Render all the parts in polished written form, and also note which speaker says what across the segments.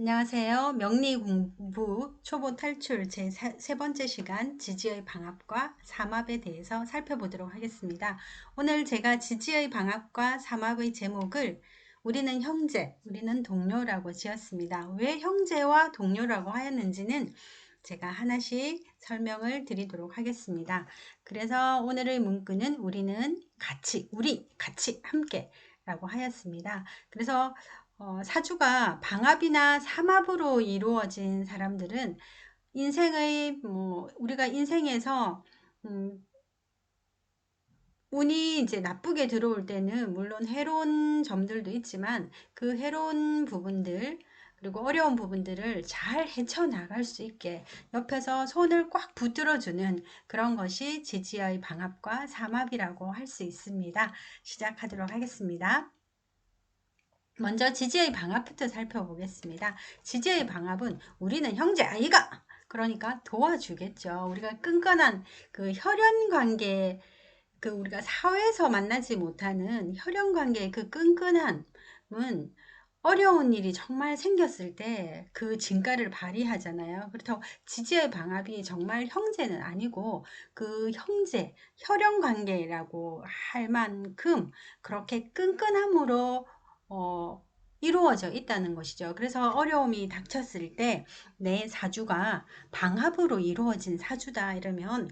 Speaker 1: 안녕하세요. 명리 공부 초보 탈출 제 세 번째 시간 지지의 방합과 삼합에 대해서 살펴보도록 하겠습니다. 오늘 제가 지지의 방합과 삼합의 제목을 우리는 형제, 우리는 동료라고 지었습니다. 왜 형제와 동료라고 하였는지는 제가 하나씩 설명을 드리도록 하겠습니다. 그래서 오늘의 문구는 우리는 같이, 같이 함께 라고 하였습니다. 그래서 사주가 방합이나 삼합으로 이루어진 사람들은 인생의 우리가 인생에서 음, 운이 이제 나쁘게 들어올 때는 물론 해로운 점들도 있지만 그 해로운 부분들 그리고 어려운 부분들을 잘 헤쳐나갈 수 있게 옆에서 손을 꽉 붙들어주는 그런 것이 지지의 방합과 삼합이라고 할 수 있습니다. 시작하도록 하겠습니다. 먼저 지지의 방합부터 살펴보겠습니다. 지지의 방합은 우리는 형제 아이가 그러니까 도와주겠죠. 우리가 끈끈한 그 혈연 관계, 그 우리가 사회에서 만나지 못하는 혈연 관계의 그 끈끈함은 어려운 일이 정말 생겼을 때 그 진가를 발휘하잖아요. 그렇다고 지지의 방합이 정말 형제는 아니고 그 형제, 혈연 관계라고 할 만큼 그렇게 끈끈함으로 이루어져 있다는 것이죠. 그래서 어려움이 닥쳤을 때 내 사주가 방합으로 이루어진 사주다 이러면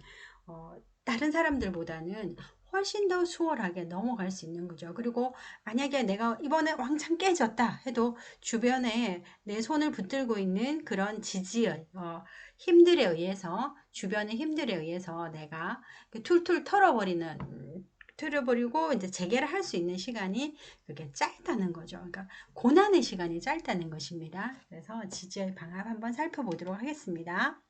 Speaker 1: 다른 사람들보다는 훨씬 더 수월하게 넘어갈 수 있는 거죠. 그리고 만약에 내가 이번에 왕창 깨졌다 해도 주변에 내 손을 붙들고 있는 그런 지지의 힘들에 의해서 주변의 힘들에 의해서 내가 툴툴 털어버리고 이제 재개를 할 수 있는 시간이 그게 짧다는 거죠. 그러니까 고난의 시간이 짧다는 것입니다. 그래서 지지의 방합 한번 살펴보도록 하겠습니다.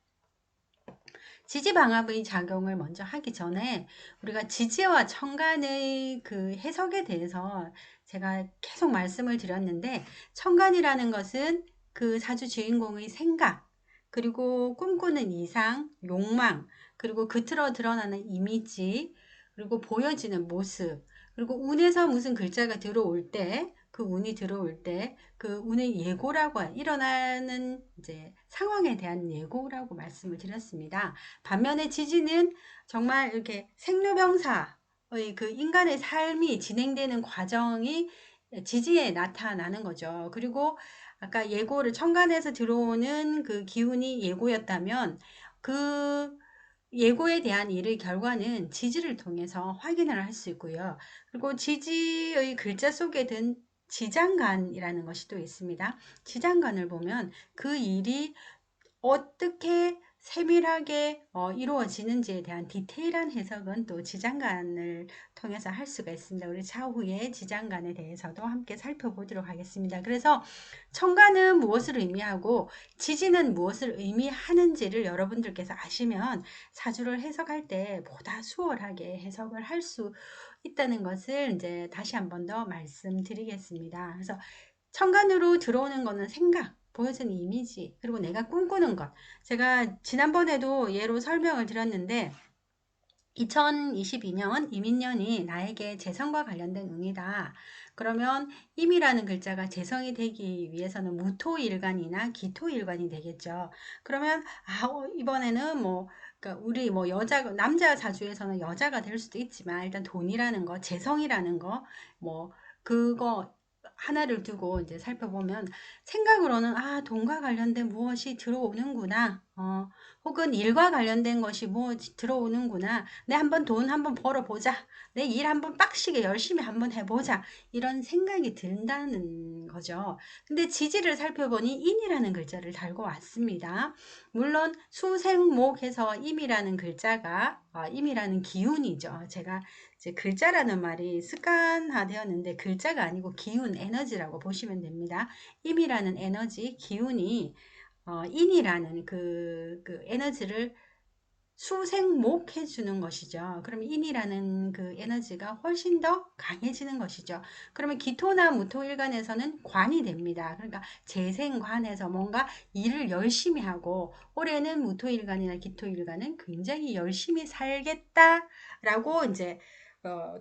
Speaker 1: 지지방합의 작용을 먼저 하기 전에 우리가 지지와 천간의 그 해석에 대해서 제가 계속 말씀을 드렸는데 천간이라는 것은 그 사주 주인공의 생각 그리고 꿈꾸는 이상, 욕망 그리고 겉으로 드러나는 이미지 그리고 보여지는 모습 그리고 운에서 무슨 글자가 들어올 때 그 운이 들어올 때 그 운의 예고라고 일어나는 이제 상황에 대한 예고라고 말씀을 드렸습니다. 반면에 지지는 정말 이렇게 생로병사의 그 인간의 삶이 진행되는 과정이 지지에 나타나는 거죠. 그리고 아까 예고를 천간에서 들어오는 그 기운이 예고였다면 그 예고에 대한 일의 결과는 지지를 통해서 확인을 할 수 있고요. 그리고 지지의 글자 속에 든 지장간이라는 것이 또 있습니다. 지장간을 보면 그 일이 어떻게 세밀하게 이루어지는지에 대한 디테일한 해석은 또 지장간을 통해서 할 수가 있습니다. 우리 차후에 지장간에 대해서도 함께 살펴보도록 하겠습니다. 그래서 천간은 무엇을 의미하고 지지는 무엇을 의미하는지를 여러분들께서 아시면 사주를 해석할 때 보다 수월하게 해석을 할 수 있다는 것을 이제 다시 한 번 더 말씀드리겠습니다. 그래서 천간으로 들어오는 거는 생각, 보여지는 이미지, 그리고 내가 꿈꾸는 것. 제가 지난번에도 예로 설명을 드렸는데 2022년 이민년이 나에게 재성과 관련된 운이다. 그러면 임이라는 글자가 재성이 되기 위해서는 무토일간이나 기토일간이 되겠죠. 그러면 이번에는 그러니까 우리 남자 사주에서는 여자가 될 수도 있지만 일단 돈이라는 거, 재성이라는 거, 그거 하나를 두고 이제 살펴보면 생각으로는 돈과 관련된 무엇이 들어오는구나. 혹은 일과 관련된 것이 들어오는구나. 내 한번 돈 한번 벌어보자. 내 일 한번 빡시게 열심히 한번 해보자. 이런 생각이 든다는 거죠. 근데 지지를 살펴보니 인이라는 글자를 달고 왔습니다. 물론 수생목해서 임이라는 글자가 임이라는 기운이죠. 제가 이제 글자라는 말이 습관화되었는데 글자가 아니고 기운, 에너지라고 보시면 됩니다. 임이라는 에너지, 기운이 인이라는 그 에너지를 수생목해 주는 것이죠. 그럼 인이라는 그 에너지가 훨씬 더 강해지는 것이죠. 그러면 기토나 무토일간에서는 관이 됩니다. 그러니까 재생관에서 뭔가 일을 열심히 하고 올해는 무토일간이나 기토일간은 굉장히 열심히 살겠다라고 이제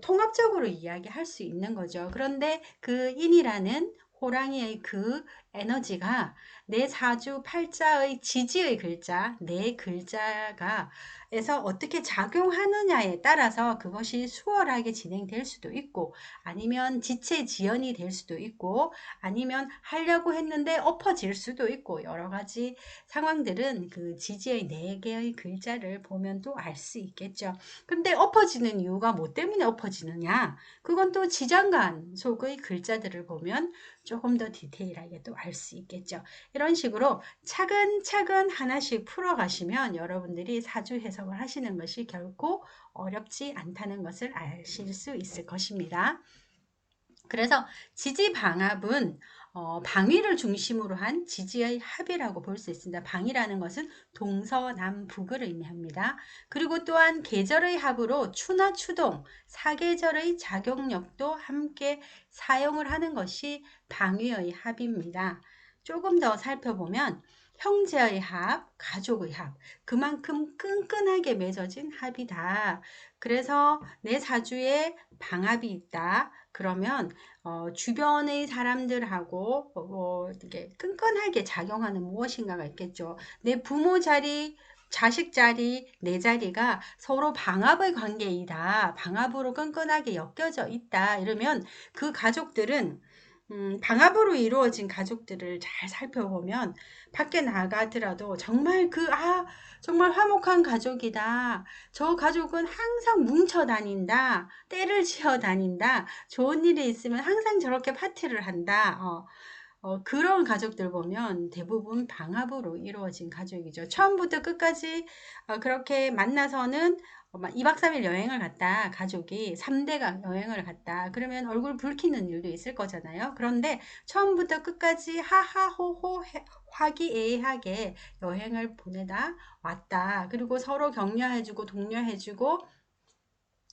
Speaker 1: 통합적으로 이야기할 수 있는 거죠. 그런데 그 인이라는 호랑이의 그 에너지가 내 사주 팔자의 지지의 글자, 내 글자가 에서 어떻게 작용하느냐에 따라서 그것이 수월하게 진행될 수도 있고, 아니면 지체지연이 될 수도 있고, 아니면 하려고 했는데 엎어질 수도 있고, 여러 가지 상황들은 그 지지의 4개의 글자를 보면 또 알 수 있겠죠. 근데 엎어지는 이유가 뭐 때문에 엎어지느냐? 그건 또 지장간 속의 글자들을 보면 조금 더 디테일하게 또 알 수 있겠죠. 이런 식으로 차근차근 하나씩 풀어가시면 여러분들이 사주 해석을 하시는 것이 결코 어렵지 않다는 것을 아실 수 있을 것입니다. 그래서 지지방합은 방위를 중심으로 한 지지의 합이라고 볼 수 있습니다. 방위라는 것은 동서남북을 의미합니다. 그리고 또한 계절의 합으로 추나 추동, 사계절의 작용력도 함께 사용을 하는 것이 방위의 합입니다. 조금 더 살펴보면 형제의 합, 가족의 합, 그만큼 끈끈하게 맺어진 합이다. 그래서 내 사주에 방합이 있다. 그러면 주변의 사람들하고 이렇게 끈끈하게 작용하는 무엇인가가 있겠죠. 내 부모 자리, 자식 자리, 내 자리가 서로 방합의 관계이다. 방합으로 끈끈하게 엮여져 있다. 이러면 그 가족들은 방합으로 이루어진 가족들을 잘 살펴보면 밖에 나가더라도 정말 정말 화목한 가족이다. 저 가족은 항상 뭉쳐 다닌다. 때를 지어 다닌다. 좋은 일이 있으면 항상 저렇게 파티를 한다. 그런 가족들 보면 대부분 방합으로 이루어진 가족이죠. 처음부터 끝까지 그렇게 만나서는 2박 3일 여행을 갔다. 가족이 3대가 여행을 갔다. 그러면 얼굴 붉히는 일도 있을 거잖아요. 그런데 처음부터 끝까지 하하호호 화기애애하게 여행을 보내다 왔다. 그리고 서로 격려해주고 독려해주고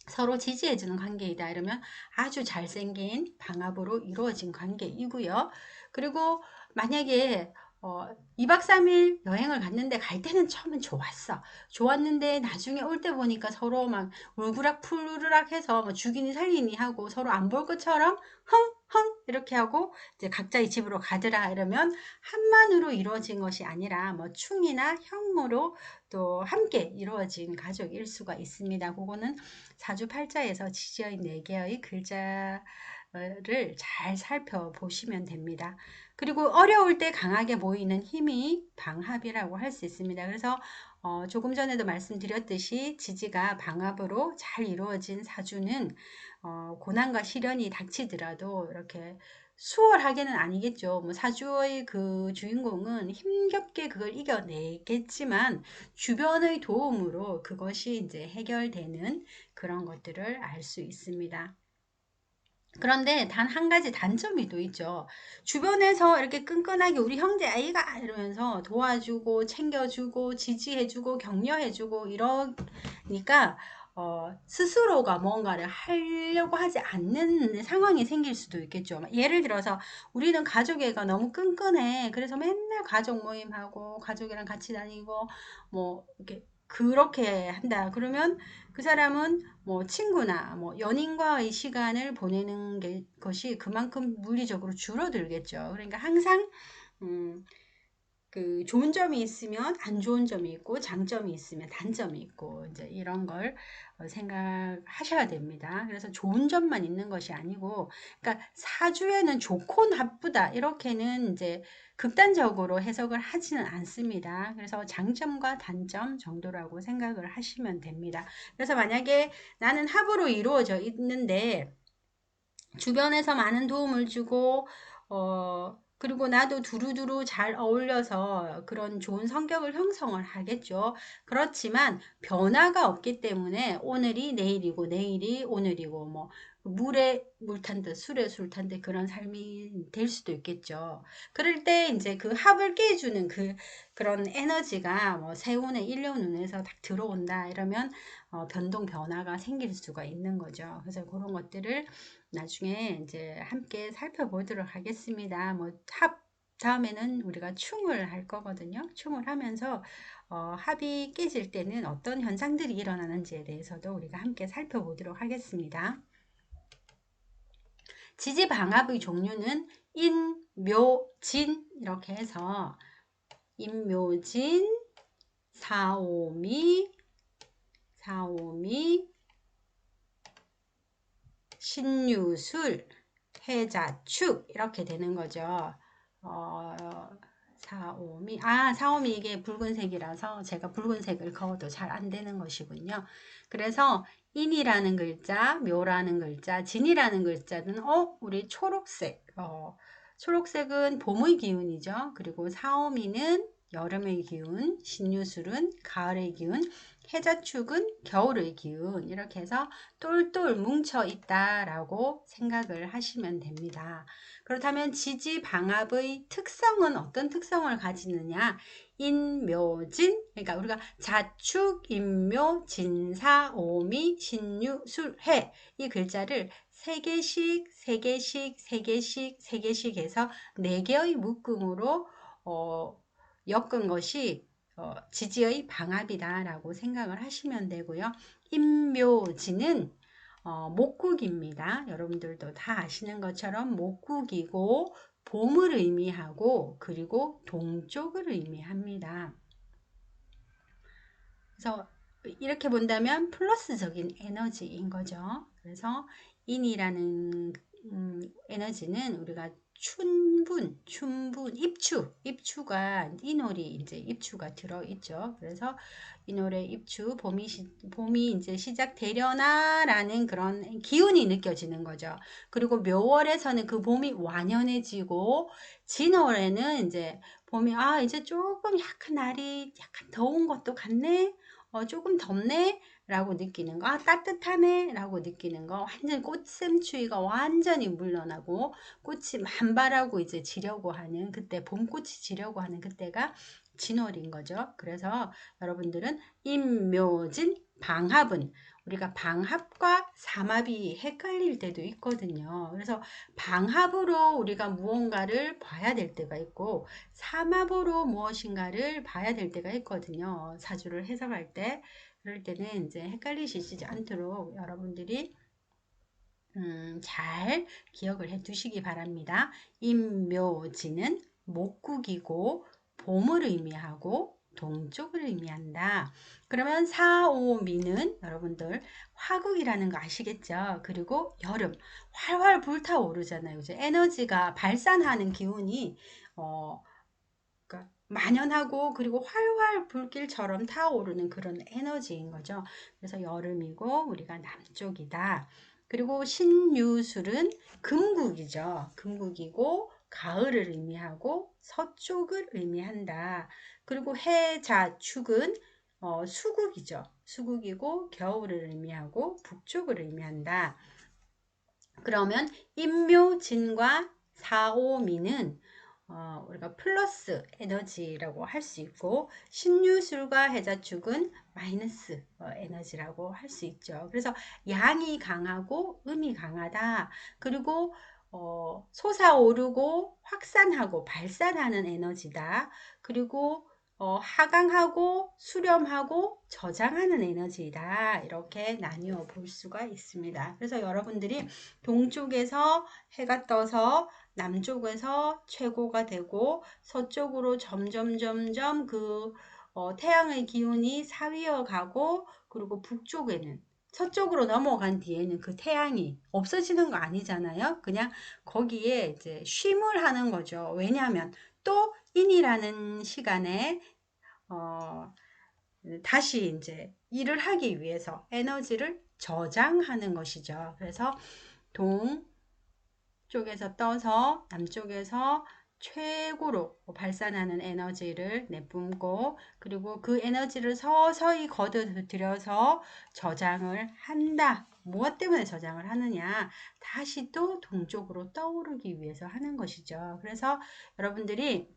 Speaker 1: 서로 지지해주는 관계이다. 이러면 아주 잘생긴 방합으로 이루어진 관계이고요. 그리고 만약에 2박 3일 여행을 갔는데 갈 때는 처음엔 좋았어. 좋았는데 나중에 올 때 보니까 서로 막 울그락 푸르락 해서 뭐 죽이니 살리니 하고 서로 안 볼 것처럼 흥흥 이렇게 하고 이제 각자의 집으로 가더라. 이러면 한만으로 이루어진 것이 아니라 뭐 충이나 형으로 또 함께 이루어진 가족일 수가 있습니다. 그거는 사주팔자에서 지지의 4개의 글자를 잘 살펴보시면 됩니다. 그리고 어려울 때 강하게 모이는 힘이 방합이라고 할 수 있습니다. 그래서 조금 전에도 말씀드렸듯이 지지가 방합으로 잘 이루어진 사주는 고난과 시련이 닥치더라도 이렇게 수월하게는 아니겠죠. 뭐 사주의 그 주인공은 힘겹게 그걸 이겨내겠지만 주변의 도움으로 그것이 이제 해결되는 그런 것들을 알 수 있습니다. 그런데 단 한 가지 단점이 또 있죠. 주변에서 이렇게 끈끈하게 우리 형제 아이가 이러면서 도와주고 챙겨주고 지지해주고 격려해주고 이러니까 스스로가 뭔가를 하려고 하지 않는 상황이 생길 수도 있겠죠. 예를 들어서 우리는 가족애가 너무 끈끈해. 그래서 맨날 가족 모임하고 가족이랑 같이 다니고 뭐 이렇게 그렇게 한다. 그러면 그 사람은 뭐 친구나 뭐 연인과의 시간을 보내는 것이 그만큼 물리적으로 줄어들겠죠. 그러니까 항상 음, 그 좋은 점이 있으면 안 좋은 점이 있고 장점이 있으면 단점이 있고 이제 이런 걸 생각하셔야 됩니다. 그래서 좋은 점만 있는 것이 아니고, 그러니까 사주에는 좋고 나쁘다 이렇게는 이제 극단적으로 해석을 하지는 않습니다. 그래서 장점과 단점 정도라고 생각을 하시면 됩니다. 그래서 만약에 나는 합으로 이루어져 있는데 주변에서 많은 도움을 주고 그리고 나도 두루두루 잘 어울려서 그런 좋은 성격을 형성을 하겠죠. 그렇지만 변화가 없기 때문에 오늘이 내일이고 내일이 오늘이고 뭐 물에 물 탄 듯 술에 술 탄 듯 그런 삶이 될 수도 있겠죠. 그럴 때 이제 그 합을 깨주는 그런 에너지가 뭐 세운의 일려운에서 딱 들어온다 이러면 변동 변화가 생길 수가 있는 거죠. 그래서 그런 것들을 나중에 이제 함께 살펴보도록 하겠습니다. 뭐 다음에는 우리가 충을 할 거거든요. 충을 하면서 합이 깨질 때는 어떤 현상들이 일어나는지에 대해서도 우리가 함께 살펴보도록 하겠습니다. 지지방합의 종류는 인, 임묘진 이렇게 해서 임묘진, 사오미, 신유술, 해자축 이렇게 되는 거죠. 사오미 이게 붉은색이라서 제가 붉은색을 그어도 잘 안 되는 것이군요. 그래서 인이라는 글자, 묘라는 글자, 진이라는 글자는 우리 초록색. 초록색은 봄의 기운이죠. 그리고 사오미는 여름의 기운, 신유술은 가을의 기운, 해자축은 겨울의 기운 이렇게 해서 똘똘 뭉쳐 있다라고 생각을 하시면 됩니다. 그렇다면 지지방합의 특성은 어떤 특성을 가지느냐? 인묘진, 그러니까 우리가 자축, 인묘, 진사, 오미, 신유, 술, 해 이 글자를 세 개씩 해서 네 개의 묶음으로 엮은 것이 지지의 방합이다라고 생각을 하시면 되고요. 인묘지는 목국입니다. 여러분들도 다 아시는 것처럼 목국이고 봄을 의미하고 그리고 동쪽을 의미합니다. 그래서 이렇게 본다면 플러스적인 에너지인 거죠. 그래서 인이라는 에너지는 우리가 춘분, 입추가 인월이 이제 입추가 들어있죠. 그래서 인월의 입추, 봄이 이제 시작되려나라는 그런 기운이 느껴지는 거죠. 그리고 묘월에서는 그 봄이 완연해지고 진월에는 이제 봄이 이제 조금 약간 날이 약간 더운 것도 같네. 조금 덥네 라고 느끼는 거, 따뜻하네 라고 느끼는 거, 완전 꽃샘추위가 완전히 물러나고 꽃이 만발하고 이제 지려고 하는 그때, 봄꽃이 지려고 하는 그때가 진월인 거죠. 그래서 여러분들은 임묘진, 방합은 우리가 방합과 삼합이 헷갈릴 때도 있거든요. 그래서 방합으로 우리가 무언가를 봐야 될 때가 있고 삼합으로 무엇인가를 봐야 될 때가 있거든요. 사주를 해석할 때. 그럴 때는 이제 헷갈리시지 않도록 여러분들이 잘 기억을 해 두시기 바랍니다. 임묘지는 목국이고 봄을 의미하고 동쪽을 의미한다. 그러면 사오미는 여러분들 화국이라는 거 아시겠죠? 그리고 여름 활활 불타오르잖아요. 이제 에너지가 발산하는 기운이 그러니까 만연하고 그리고 활활 불길처럼 타오르는 그런 에너지인 거죠. 그래서 여름이고 우리가 남쪽이다. 그리고 신유술은 금국이죠. 금국이고 가을을 의미하고 서쪽을 의미한다. 그리고 해자축은 수국이죠. 수국이고 겨울을 의미하고 북쪽을 의미한다. 그러면 인묘진과 사오미는 우리가 플러스 에너지라고 할 수 있고 신유술과 해자축은 마이너스 에너지라고 할 수 있죠. 그래서 양이 강하고 음이 강하다. 그리고 솟아오르고 확산하고 발산하는 에너지다. 그리고 하강하고 수렴하고 저장하는 에너지다. 이렇게 나뉘어 볼 수가 있습니다. 그래서 여러분들이 동쪽에서 해가 떠서 남쪽에서 최고가 되고 서쪽으로 점점 그 태양의 기운이 사위어 가고 그리고 북쪽에는 서쪽으로 넘어간 뒤에는 그 태양이 없어지는 거 아니잖아요. 그냥 거기에 이제 쉼을 하는 거죠. 왜냐하면 또 인이라는 시간에 다시 이제 일을 하기 위해서 에너지를 저장하는 것이죠. 그래서 동쪽에서 떠서 남쪽에서 최고로 발산하는 에너지를 내뿜고 그리고 그 에너지를 서서히 거둬들여서 저장을 한다. 무엇 때문에 저장을 하느냐? 다시 또 동쪽으로 떠오르기 위해서 하는 것이죠. 그래서 여러분들이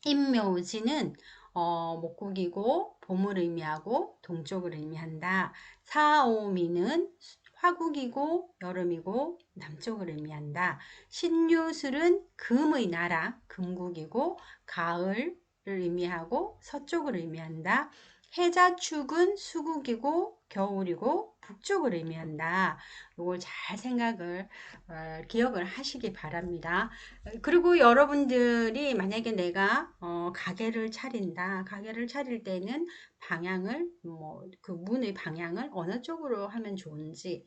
Speaker 1: 임묘지는 목국이고 봄을 의미하고 동쪽을 의미한다. 사오미는 화국이고 여름이고 남쪽을 의미한다. 신유술은 금의 나라 금국이고 가을을 의미하고 서쪽을 의미한다. 해자축은 수국이고 겨울이고 북쪽을 의미한다. 이걸 잘 생각을 기억을 하시기 바랍니다. 그리고 여러분들이 만약에 내가 가게를 차린다. 가게를 차릴 때는 방향을 그 문의 방향을 어느 쪽으로 하면 좋은지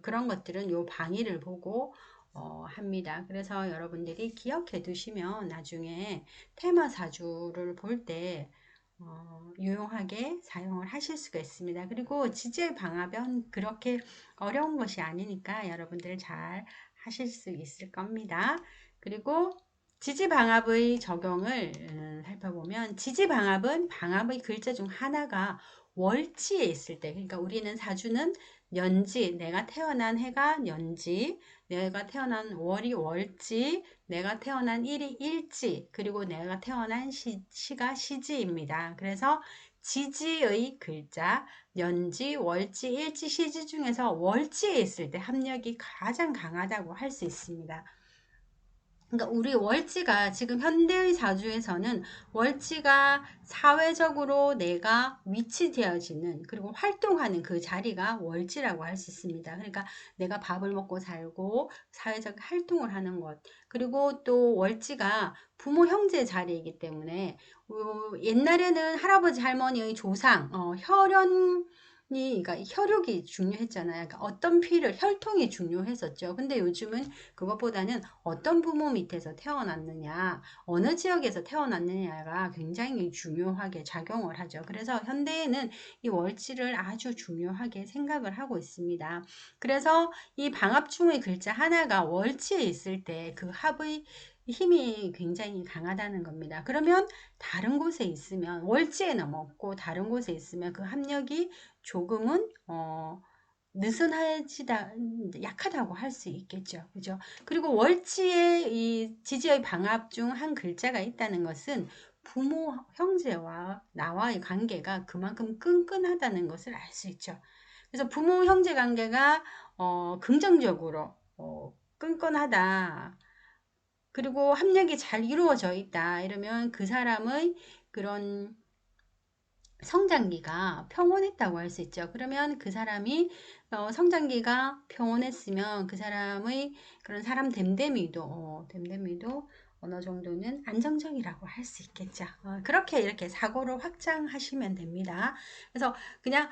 Speaker 1: 그런 것들은 요 방위를 보고 합니다. 그래서 여러분들이 기억해 두시면 나중에 테마 사주를 볼때 유용하게 사용을 하실 수가 있습니다. 그리고 지질 방화변 그렇게 어려운 것이 아니니까 여러분들 잘 하실 수 있을 겁니다. 그리고 지지방압의 적용을 살펴보면 지지방압은 방압의 글자 중 하나가 월지에 있을 때 그러니까 우리는 사주는 년지 내가 태어난 해가 년지 내가 태어난 월이 월지 내가 태어난 일이 일지 그리고 내가 태어난 시가 시지입니다. 그래서 지지의 글자 년지, 월지, 일지, 시지 중에서 월지에 있을 때 합력이 가장 강하다고 할 수 있습니다. 그러니까 우리 월지가 지금 현대의 사주에서는 월지가 사회적으로 내가 위치되어지는 그리고 활동하는 그 자리가 월지라고 할 수 있습니다. 그러니까 내가 밥을 먹고 살고 사회적 활동을 하는 것 그리고 또 월지가 부모 형제 자리이기 때문에 옛날에는 할아버지 할머니의 조상 혈연 그러니까 혈육이 중요했잖아요. 그러니까 어떤 피를 혈통이 중요했었죠. 근데 요즘은 그것보다는 어떤 부모 밑에서 태어났느냐, 어느 지역에서 태어났느냐가 굉장히 중요하게 작용을 하죠. 그래서 현대에는 이 월지를 아주 중요하게 생각을 하고 있습니다. 그래서 이 방합중의 글자 하나가 월지에 있을 때 그 합의 힘이 굉장히 강하다는 겁니다. 그러면 다른 곳에 있으면 월지에는 없고 다른 곳에 있으면 그 합력이 조금은 느슨해지다 약하다고 할 수 있겠죠. 그죠? 그리고 월지에 이 지지의 방합 중 한 글자가 있다는 것은 부모 형제와 나와의 관계가 그만큼 끈끈하다는 것을 알 수 있죠. 그래서 부모 형제 관계가 긍정적으로 끈끈하다. 그리고 합력이 잘 이루어져 있다. 이러면 그 사람의 그런 성장기가 평온했다고 할 수 있죠. 그러면 그 사람이 성장기가 평온했으면 그 사람의 그런 사람 됨됨이도 어느 정도는 안정적이라고 할 수 있겠죠. 그렇게 이렇게 사고를 확장하시면 됩니다. 그래서 그냥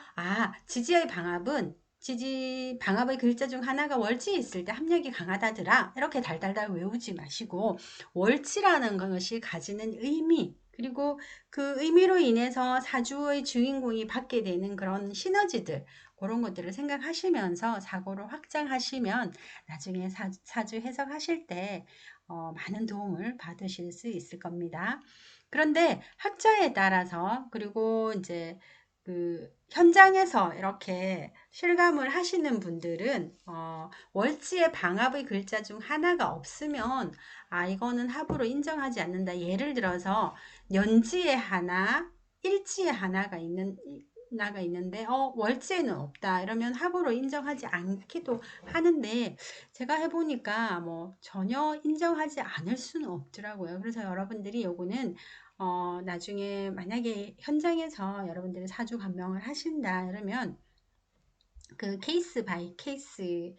Speaker 1: 지지의 방합은 지지 방합의 글자 중 하나가 월지에 있을 때 합력이 강하다더라 이렇게 달달달 외우지 마시고 월지라는 것이 가지는 의미 그리고 그 의미로 인해서 사주의 주인공이 받게 되는 그런 시너지들 그런 것들을 생각하시면서 사고를 확장하시면 나중에 사주 해석하실 때 많은 도움을 받으실 수 있을 겁니다. 그런데 학자에 따라서 그리고 이제 그 현장에서 이렇게 실감을 하시는 분들은 월지의 방합의 글자 중 하나가 없으면 이거는 합으로 인정하지 않는다. 예를 들어서 연지에 하나, 일지에 하나가 있는데 월지에는 없다. 이러면 합으로 인정하지 않기도 하는데 제가 해보니까 뭐 전혀 인정하지 않을 수는 없더라고요. 그래서 여러분들이 요거는 나중에 만약에 현장에서 여러분들이 사주 감명을 하신다 이러면 그 케이스 바이 케이스를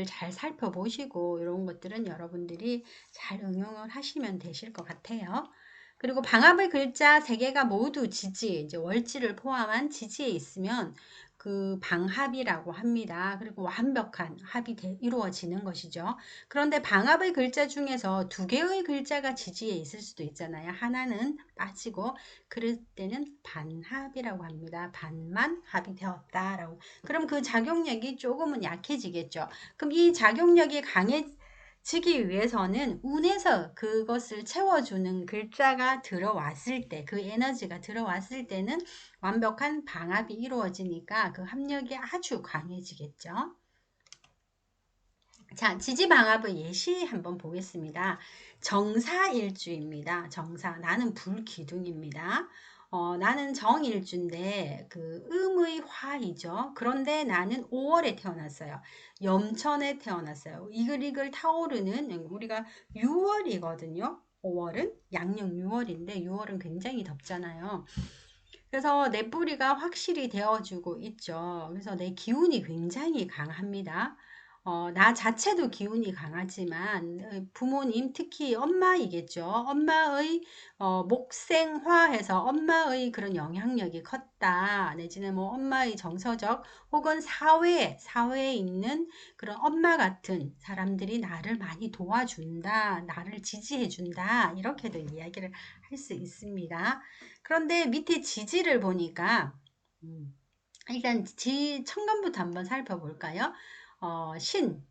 Speaker 1: 잘 살펴보시고 이런 것들은 여러분들이 잘 응용을 하시면 되실 것 같아요. 그리고 방합의 글자 세 개가 모두 지지, 이제 월지를 포함한 지지에 있으면 그 방합이라고 합니다. 그리고 완벽한 합이 이루어지는 것이죠. 그런데 방합의 글자 중에서 두 개의 글자가 지지에 있을 수도 있잖아요. 하나는 빠지고 그럴 때는 반합이라고 합니다. 반만 합이 되었다라고. 그럼 그 작용력이 조금은 약해지겠죠. 그럼 이 작용력이 강해지기 위해서는 운에서 그것을 채워주는 글자가 들어왔을 때, 그 에너지가 들어왔을 때는 완벽한 방합이 이루어지니까 그 합력이 아주 강해지겠죠. 자, 지지방합의 예시 한번 보겠습니다. 정사일주입니다. 정사, 나는 불기둥입니다. 나는 정일주인데 그 음의 화이죠. 그런데 나는 5월에 태어났어요. 염천에 태어났어요. 이글이글 타오르는 우리가 6월이거든요. 5월은 양력 6월인데 6월은 굉장히 덥잖아요. 그래서 내 뿌리가 확실히 되어주고 있죠. 그래서 내 기운이 굉장히 강합니다. 나 자체도 기운이 강하지만 부모님, 특히 엄마이겠죠. 엄마의 목생화해서 엄마의 그런 영향력이 컸다. 내지는 뭐 엄마의 정서적 혹은 사회에 있는 그런 엄마 같은 사람들이 나를 많이 도와준다. 나를 지지해준다. 이렇게도 이야기를 할 수 있습니다. 그런데 밑에 지지를 보니까 일단 천간부터 한번 살펴볼까요?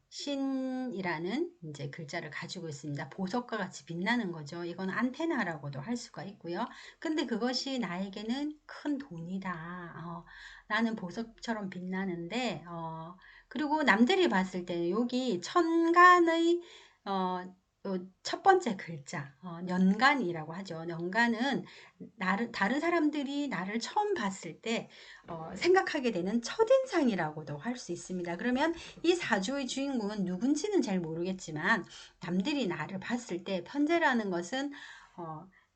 Speaker 1: 신이라는 이제 글자를 가지고 있습니다. 보석과 같이 빛나는 거죠. 이건 안테나라고도 할 수가 있고요. 근데 그것이 나에게는 큰 돈이다. 나는 보석처럼 빛나는데, 그리고 남들이 봤을 때는 여기 천간의 첫 번째 글자, 년간이라고 하죠. 년간은 다른 사람들이 나를 처음 봤을 때 생각하게 되는 첫인상이라고도 할 수 있습니다. 그러면 이 사주의 주인공은 누군지는 잘 모르겠지만 남들이 나를 봤을 때 편재라는 것은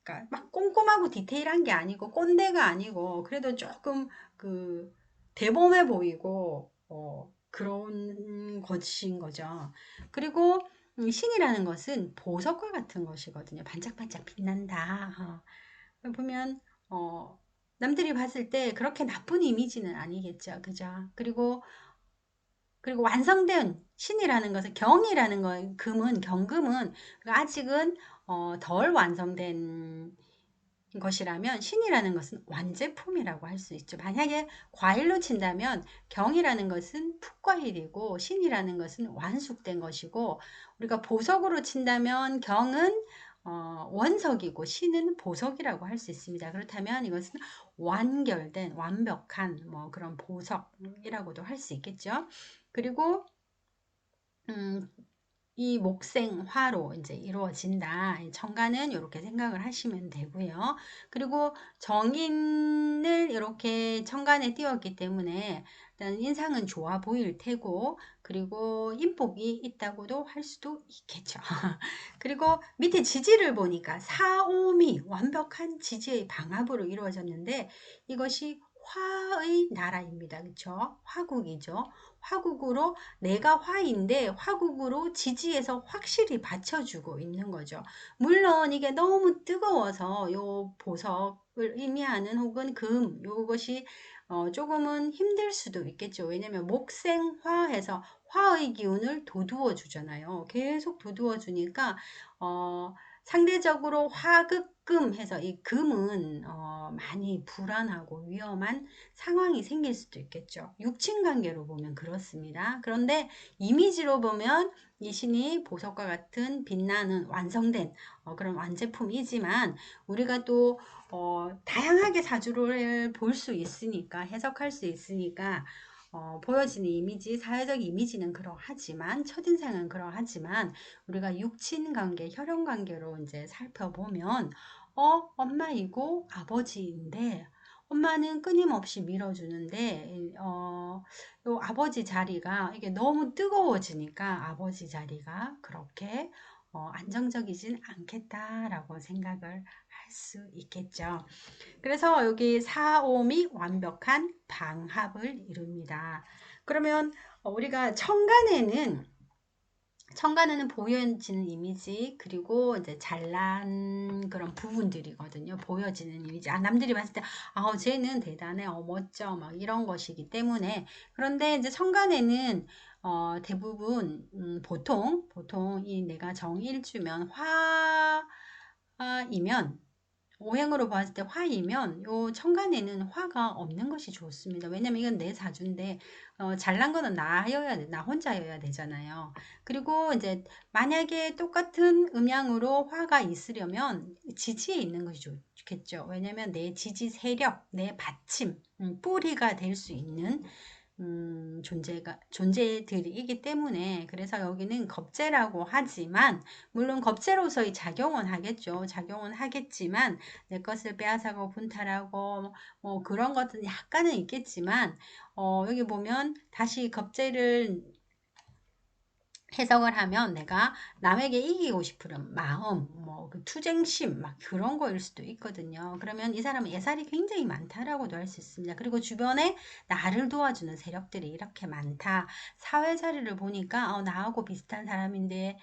Speaker 1: 그러니까 막 꼼꼼하고 디테일한 게 아니고 꼰대가 아니고 그래도 조금 그 대범해 보이고 그런 것인 거죠. 그리고 신이라는 것은 보석과 같은 것이거든요. 반짝반짝 빛난다. 보면 어, 남들이 봤을 때 그렇게 나쁜 이미지는 아니겠죠. 그죠? 그리고 완성된 신이라는 것은 경이라는 거, 경금은 아직은 덜 완성된 것이라면 신이라는 것은 완제품이라고 할 수 있죠. 만약에 과일로 친다면 경이라는 것은 풋과일이고 신이라는 것은 완숙된 것이고 우리가 보석으로 친다면 경은 원석이고 신은 보석이라고 할 수 있습니다. 그렇다면 이것은 완결된 완벽한 뭐 그런 보석이라고도 할 수 있겠죠. 그리고 음, 이 목생화로 이제 이루어진다. 천간은 이렇게 생각을 하시면 되고요. 그리고 정인을 이렇게 천간에 띄웠기 때문에 일단 인상은 좋아 보일 테고, 그리고 인복이 있다고도 할 수도 있겠죠. 그리고 밑에 지지를 보니까 사오미, 완벽한 지지의 방합으로 이루어졌는데 이것이 화의 나라입니다. 그렇죠? 화국이죠. 화국으로 내가 화인데 화국으로 지지해서 확실히 받쳐주고 있는 거죠. 물론 이게 너무 뜨거워서 요 보석을 의미하는 혹은 요것이 조금은 힘들 수도 있겠죠. 왜냐면 목생화해서 화의 기운을 돋우어 주잖아요. 계속 돋우어 주니까 상대적으로 화극금 해서 이 금은 많이 불안하고 위험한 상황이 생길 수도 있겠죠. 육친관계로 보면 그렇습니다. 그런데 이미지로 보면 이 신이 보석과 같은 빛나는 완성된 그런 완제품이지만 우리가 또 다양하게 사주를 볼 수 있으니까 해석할 수 있으니까 보여지는 이미지, 사회적 이미지는 그러하지만 첫인상은 그러하지만 우리가 육친관계, 혈연관계로 이제 살펴보면 엄마이고 아버지인데 엄마는 끊임없이 밀어주는데 요 아버지 자리가 이게 너무 뜨거워지니까 아버지 자리가 그렇게 안정적이진 않겠다라고 생각을 할 수 있겠죠. 그래서 여기 사옴이 완벽한 방합을 이룹니다. 그러면 우리가 천간에는 보여지는 이미지 그리고 이제 잘난 그런 부분들이거든요. 보여지는 이미지. 남들이 봤을 때 쟤는 대단해, 멋져, 막 이런 것이기 때문에. 그런데 이제 천간에는 대부분 보통 이 내가 정일주면 화이면 오행으로 봤을 때 화이면 요 천간에는 화가 없는 것이 좋습니다. 왜냐면 이건 내 사주인데 잘난 거는 나 혼자여야 되잖아요. 그리고 이제 만약에 똑같은 음양으로 화가 있으려면 지지에 있는 것이 좋겠죠. 왜냐면 내 지지 세력, 내 받침, 뿌리가 될 수 있는 존재들이기 때문에 그래서 여기는 겁재라고 하지만 물론 겁재로서의 작용은 하겠죠. 작용은 하겠지만 내 것을 빼앗아가고 분탈하고 뭐 그런 것은 약간은 있겠지만 여기 보면 다시 겁재를 해석을 하면 내가 남에게 이기고 싶은 마음, 뭐 그 투쟁심 막 그런 거일 수도 있거든요. 그러면 이 사람은 예살이 굉장히 많다라고도 할 수 있습니다. 그리고 주변에 나를 도와주는 세력들이 이렇게 많다. 사회 자리를 보니까 나하고 비슷한 사람인데,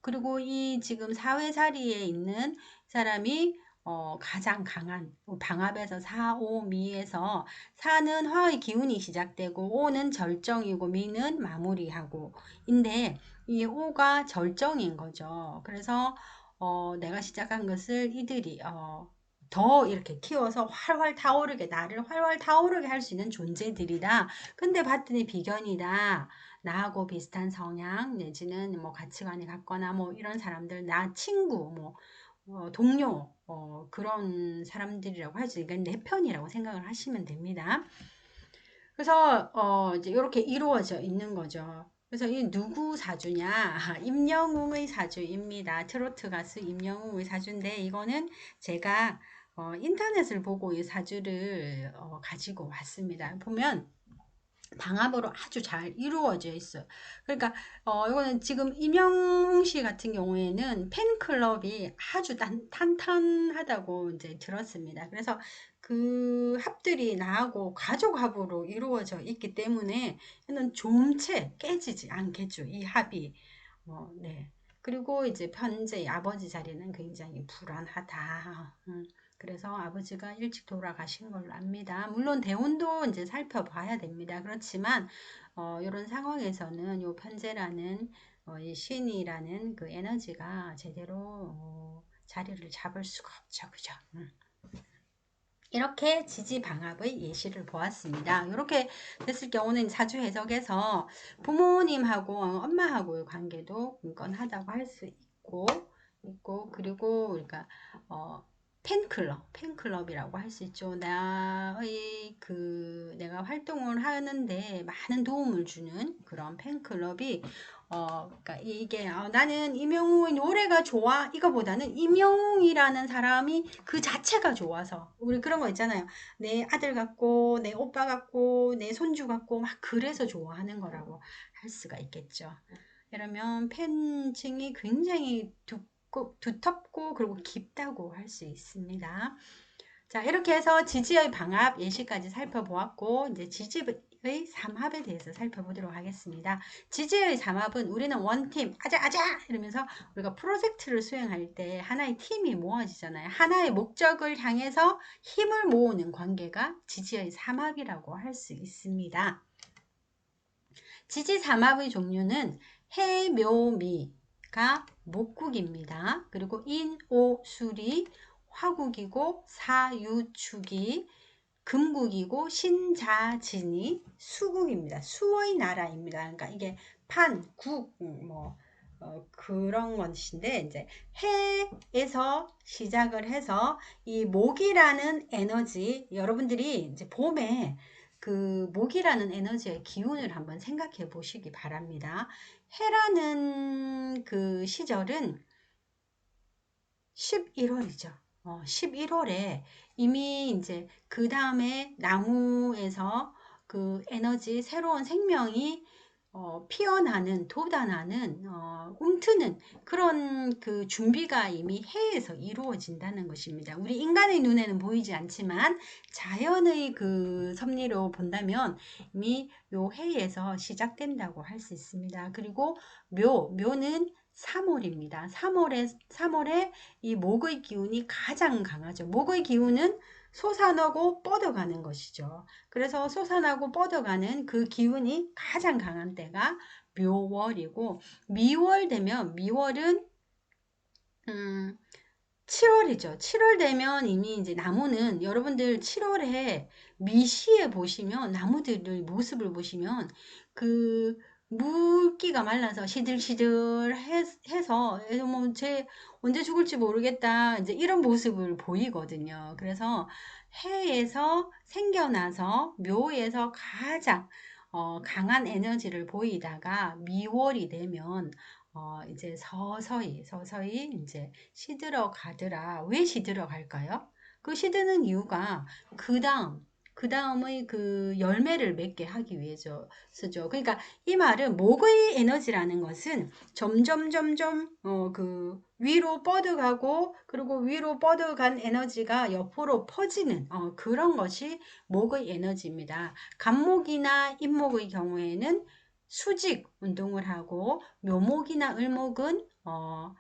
Speaker 1: 그리고 이 지금 사회 자리에 있는 사람이 가장 강한 방합에서 4, 5, 미에서 4는 화의 기운이 시작되고 5는 절정이고 미는 마무리하고 인데 이 5가 절정인 거죠. 그래서 내가 시작한 것을 이들이 더 이렇게 키워서 활활 타오르게 나를 활활 타오르게 할 수 있는 존재들이다. 근데 봤더니 비견이다. 나하고 비슷한 성향 내지는 뭐 가치관이 같거나 뭐 이런 사람들 나 친구 뭐 동료 그런 사람들이라고 할 수 있으니까 내 편이라고 생각을 하시면 됩니다. 그래서 이제 이렇게 이루어져 있는 거죠. 그래서 이 누구 사주냐? 임영웅의 사주입니다. 트로트 가수 임영웅의 사주인데 이거는 제가 인터넷을 보고 이 사주를 가지고 왔습니다. 보면 방합으로 아주 잘 이루어져 있어요. 그러니까 이거는 지금 임영웅 씨 같은 경우에는 팬클럽이 아주 탄탄하다고 이제 들었습니다. 그래서 그 합들이 나하고 가족 합으로 이루어져 있기 때문에 이는 좀채 깨지지 않겠죠. 이 합이. 네. 그리고 이제 현재 아버지 자리는 굉장히 불안하다. 그래서 아버지가 일찍 돌아가신 걸로 압니다. 물론 대운도 이제 살펴봐야 됩니다. 그렇지만 이런 상황에서는 요 편재라는 이 신이라는 그 에너지가 제대로 자리를 잡을 수가 없죠. 그죠? 이렇게 지지방합의 예시를 보았습니다. 이렇게 됐을 경우는 사주 해석에서 부모님하고 엄마하고의 관계도 끈끈하다고 할 수 있고 그리고 그러니까 팬클럽이라고 할 수 있죠. 내가 활동을 하는데 많은 도움을 주는 그런 팬클럽이 그러니까 이게 나는 임영웅의 노래가 좋아 이거보다는 임영웅이라는 사람이 그 자체가 좋아서 우리 그런 거 있잖아요. 내 아들 같고 내 오빠 같고 내 손주 같고 막 그래서 좋아하는 거라고 할 수가 있겠죠. 그러면 팬층이 굉장히 두텁고 그리고 깊다고 할 수 있습니다. 자, 이렇게 해서 지지의 방합 예시까지 살펴보았고 이제 지지의 삼합에 대해서 살펴보도록 하겠습니다. 지지의 삼합은 우리는 원팀 아자 이러면서 우리가 프로젝트를 수행할 때 하나의 팀이 모아지잖아요. 하나의 목적을 향해서 힘을 모으는 관계가 지지의 삼합이라고 할 수 있습니다. 지지 삼합의 종류는 해묘미가 목국입니다. 그리고 인오술이 화국이고 사유축이 금국이고 신자진이 수국입니다. 수의 나라입니다. 그러니까 이게 판, 국, 그런 것인데 이제 해에서 시작을 해서 이 목이라는 에너지 여러분들이 이제 봄에 그 목이라는 에너지의 기운을 한번 생각해 보시기 바랍니다. 해라는 그 시절은 11월이죠. 11월에 이미 이제 그 다음에 나무에서 그 에너지 새로운 생명이 피어나는 돋아나는 움트는 그런 그 준비가 이미 해에서 이루어진다는 것입니다. 우리 인간의 눈에는 보이지 않지만 자연의 그 섭리로 본다면 이미 요 해에서 시작된다고 할 수 있습니다. 그리고 묘는 3월입니다. 3월에 이 목의 기운이 가장 강하죠. 목의 기운은 솟아나고 뻗어가는 것이죠. 그래서 솟아나고 뻗어가는 그 기운이 가장 강한 때가 묘월이고 미월 되면 미월은 7월이죠. 7월 되면 이미 이제 나무는 여러분들 7월에 미시에 보시면 나무들의 모습을 보시면 그 물기가 말라서 시들시들 해서 뭐제 언제 죽을지 모르겠다 이제 이런 모습을 보이거든요. 그래서 해에서 생겨나서 묘에서 가장 강한 에너지를 보이다가 미월이 되면 이제 서서히 이제 시들어 가더라. 왜 시들어 갈까요? 그 시드는 이유가 그 다음 그 다음의 그 열매를 맺게 하기 위해서 쓰죠. 그러니까 이 말은 목의 에너지라는 것은 점점 그 위로 뻗어가고, 그리고 위로 뻗어간 에너지가 옆으로 퍼지는 그런 것이 목의 에너지입니다. 간목이나 잇목의 경우에는 수직 운동을 하고, 묘목이나 을목은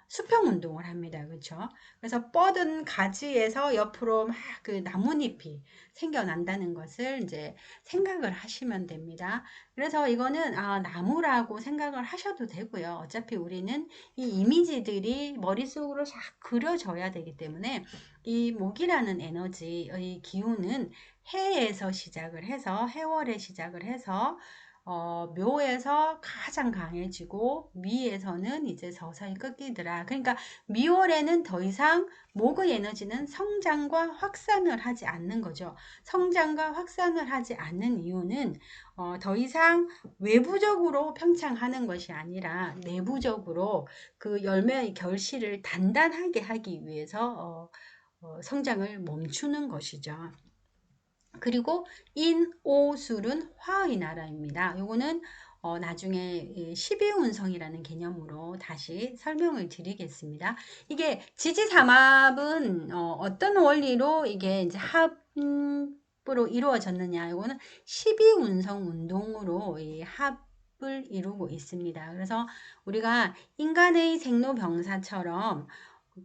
Speaker 1: 수평 운동을 합니다. 그렇죠? 그래서 뻗은 가지에서 옆으로 막 그 나뭇잎이 생겨난다는 것을 이제 생각을 하시면 됩니다. 그래서 이거는 나무라고 생각을 하셔도 되고요. 어차피 우리는 이 이미지들이 머릿속으로 싹 그려져야 되기 때문에, 이 목이라는 에너지의 기운은 해에서 시작을 해서, 해월에 시작을 해서 묘에서 가장 강해지고, 미에서는 이제 서서히 꺾이더라. 그러니까 미월에는 더 이상 목의 에너지는 성장과 확산을 하지 않는 거죠. 성장과 확산을 하지 않는 이유는 더 이상 외부적으로 평창하는 것이 아니라 내부적으로 그 열매의 결실을 단단하게 하기 위해서 성장을 멈추는 것이죠. 그리고 인오술은 화의 나라입니다. 요거는 나중에 12운성이라는 개념으로 다시 설명을 드리겠습니다. 이게 지지삼합은 어떤 원리로 이게 이제 합으로 이루어졌느냐? 이거는 12운성 운동으로 이 합을 이루고 있습니다. 그래서 우리가 인간의 생로병사처럼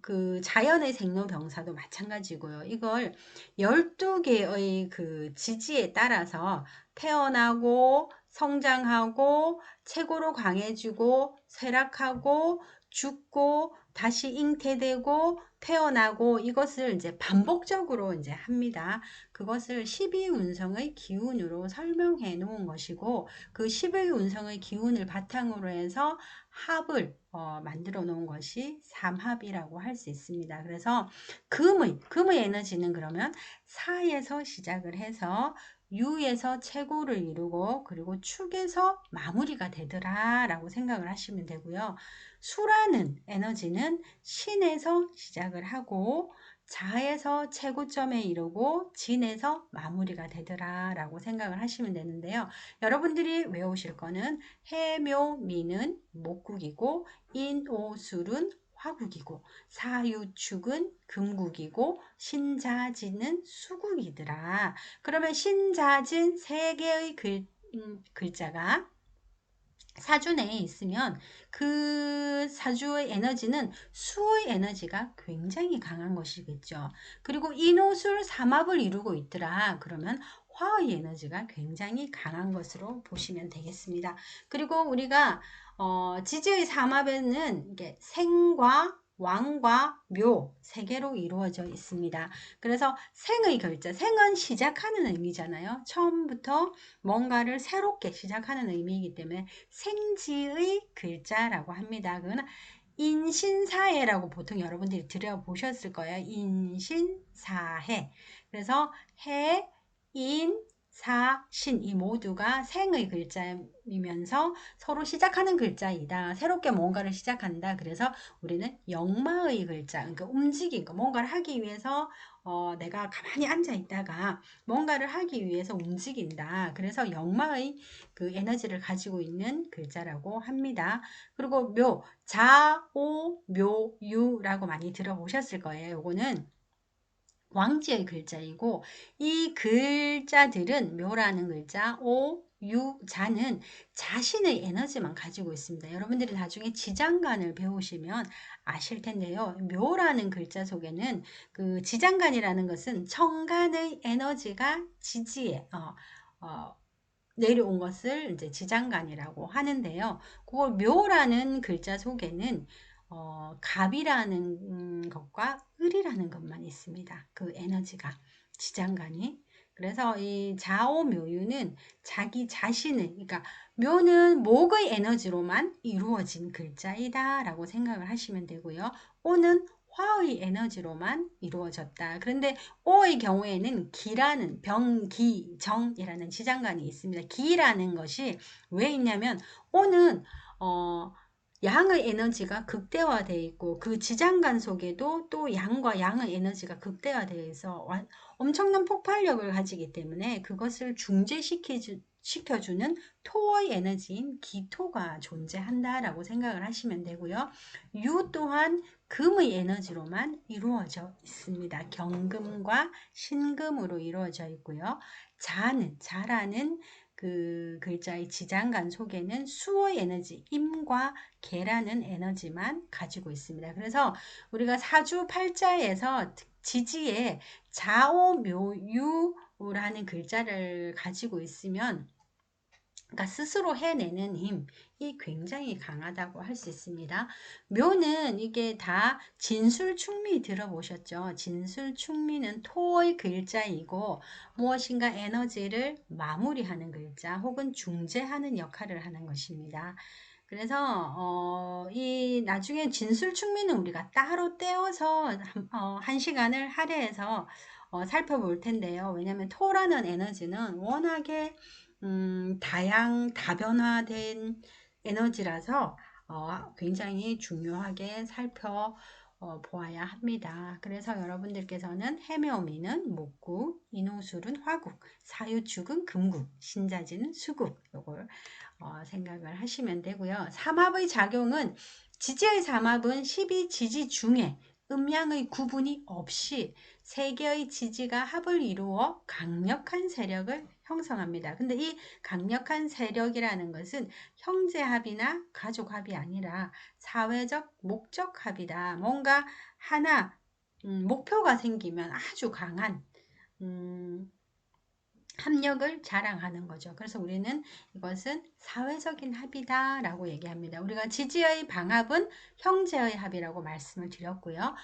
Speaker 1: 그 자연의 생로병사도 마찬가지고요. 이걸 12개의 그 지지에 따라서 태어나고 성장하고 최고로 강해지고 쇠락하고 죽고 다시 잉태되고 태어나고, 이것을 이제 반복적으로 이제 합니다. 그것을 12운성의 기운으로 설명해 놓은 것이고, 그 12운성의 기운을 바탕으로 해서 합을 만들어 놓은 것이 삼합이라고 할 수 있습니다. 그래서 금의 에너지는 그러면 사에서 시작을 해서 유에서 최고를 이루고, 그리고 축에서 마무리가 되더라 라고 생각을 하시면 되고요. 수라는 에너지는 신에서 시작을 하고 자에서 최고점에 이르고 진에서 마무리가 되더라 라고 생각을 하시면 되는데요. 여러분들이 외우실 거는 해묘미는 목국이고, 인오술은 화국이고, 사유축은 금국이고, 신자진은 수국이더라. 그러면 신자진 세 개의 글자가 사주 내에 있으면 그 사주의 에너지는 수의 에너지가 굉장히 강한 것이겠죠. 그리고 인호술 삼합을 이루고 있더라. 그러면 화의 에너지가 굉장히 강한 것으로 보시면 되겠습니다. 그리고 우리가 지지의 삼합에는 이게 생과 왕과 묘 세 개로 이루어져 있습니다. 그래서 생의 글자, 생은 시작하는 의미잖아요. 처음부터 뭔가를 새롭게 시작하는 의미이기 때문에 생지의 글자라고 합니다. 그거는 인신사해라고 보통 여러분들이 들어보셨을 거예요. 인신사해. 그래서 해, 인, 사, 신 이 모두가 생의 글자이면서 서로 시작하는 글자이다. 새롭게 뭔가를 시작한다. 그래서 우리는 역마의 글자, 그러니까 움직인 거, 뭔가를 하기 위해서 내가 가만히 앉아 있다가 뭔가를 하기 위해서 움직인다. 그래서 역마의 그 에너지를 가지고 있는 글자라고 합니다. 그리고 묘, 자, 오, 묘, 유라고 많이 들어보셨을 거예요. 요거는 왕지의 글자이고, 이 글자들은 묘라는 글자, 오, 유, 자는 자신의 에너지만 가지고 있습니다. 여러분들이 나중에 지장간을 배우시면 아실 텐데요. 묘라는 글자 속에는 그 지장간이라는 것은 천간의 에너지가 지지에 내려온 것을 이제 지장간이라고 하는데요. 그걸 묘라는 글자 속에는 갑이라는 것과 을이라는 것만 있습니다. 그 에너지가 지장간이. 그래서 이 자오묘유는 자기 자신을, 그러니까 묘는 목의 에너지로만 이루어진 글자이다 라고 생각을 하시면 되고요. 오는 화의 에너지로만 이루어졌다. 그런데 오의 경우에는 기라는 병기정이라는 지장간이 있습니다. 기라는 것이 왜 있냐면 오는 양의 에너지가 극대화되어 있고 그 지장간 속에도 또 양과 양의 에너지가 극대화되어 있어 엄청난 폭발력을 가지기 때문에 그것을 시켜주는 토의 에너지인 기토가 존재한다라고 생각을 하시면 되고요. 유 또한 금의 에너지로만 이루어져 있습니다. 경금과 신금으로 이루어져 있고요. 자라는 그 글자의 지장간 속에는 수의 에너지, 임과 개라는 에너지만 가지고 있습니다. 그래서 우리가 사주팔자에서 지지에 자오묘유라는 글자를 가지고 있으면 그러니까 스스로 해내는 힘이 굉장히 강하다고 할 수 있습니다. 묘는 이게 다 진술충미 들어보셨죠? 진술충미는 토의 글자이고 무엇인가 에너지를 마무리하는 글자 혹은 중재하는 역할을 하는 것입니다. 그래서 이 나중에 진술충미는 우리가 따로 떼어서 한 시간을 할애해서 살펴볼 텐데요. 왜냐하면 토라는 에너지는 워낙에 다변화된 에너지라서 굉장히 중요하게 살펴보아야 합니다. 그래서 여러분들께서는 해묘미는 목국, 인호술은 화국, 사유축은 금국, 신자지는 수국 요걸 생각을 하시면 되고요. 삼합의 작용은 지지의 삼합은 12지지 중에 음양의 구분이 없이 세 개의 지지가 합을 이루어 강력한 세력을 형성합니다. 근데 이 강력한 세력이라는 것은 형제합이나 가족합이 아니라 사회적 목적합이다. 뭔가 하나 목표가 생기면 아주 강한 합력을 자랑하는 거죠. 그래서 우리는 이것은 사회적인 합이다 라고 얘기합니다. 우리가 지지의 방합은 형제의 합이라고 말씀을 드렸고요.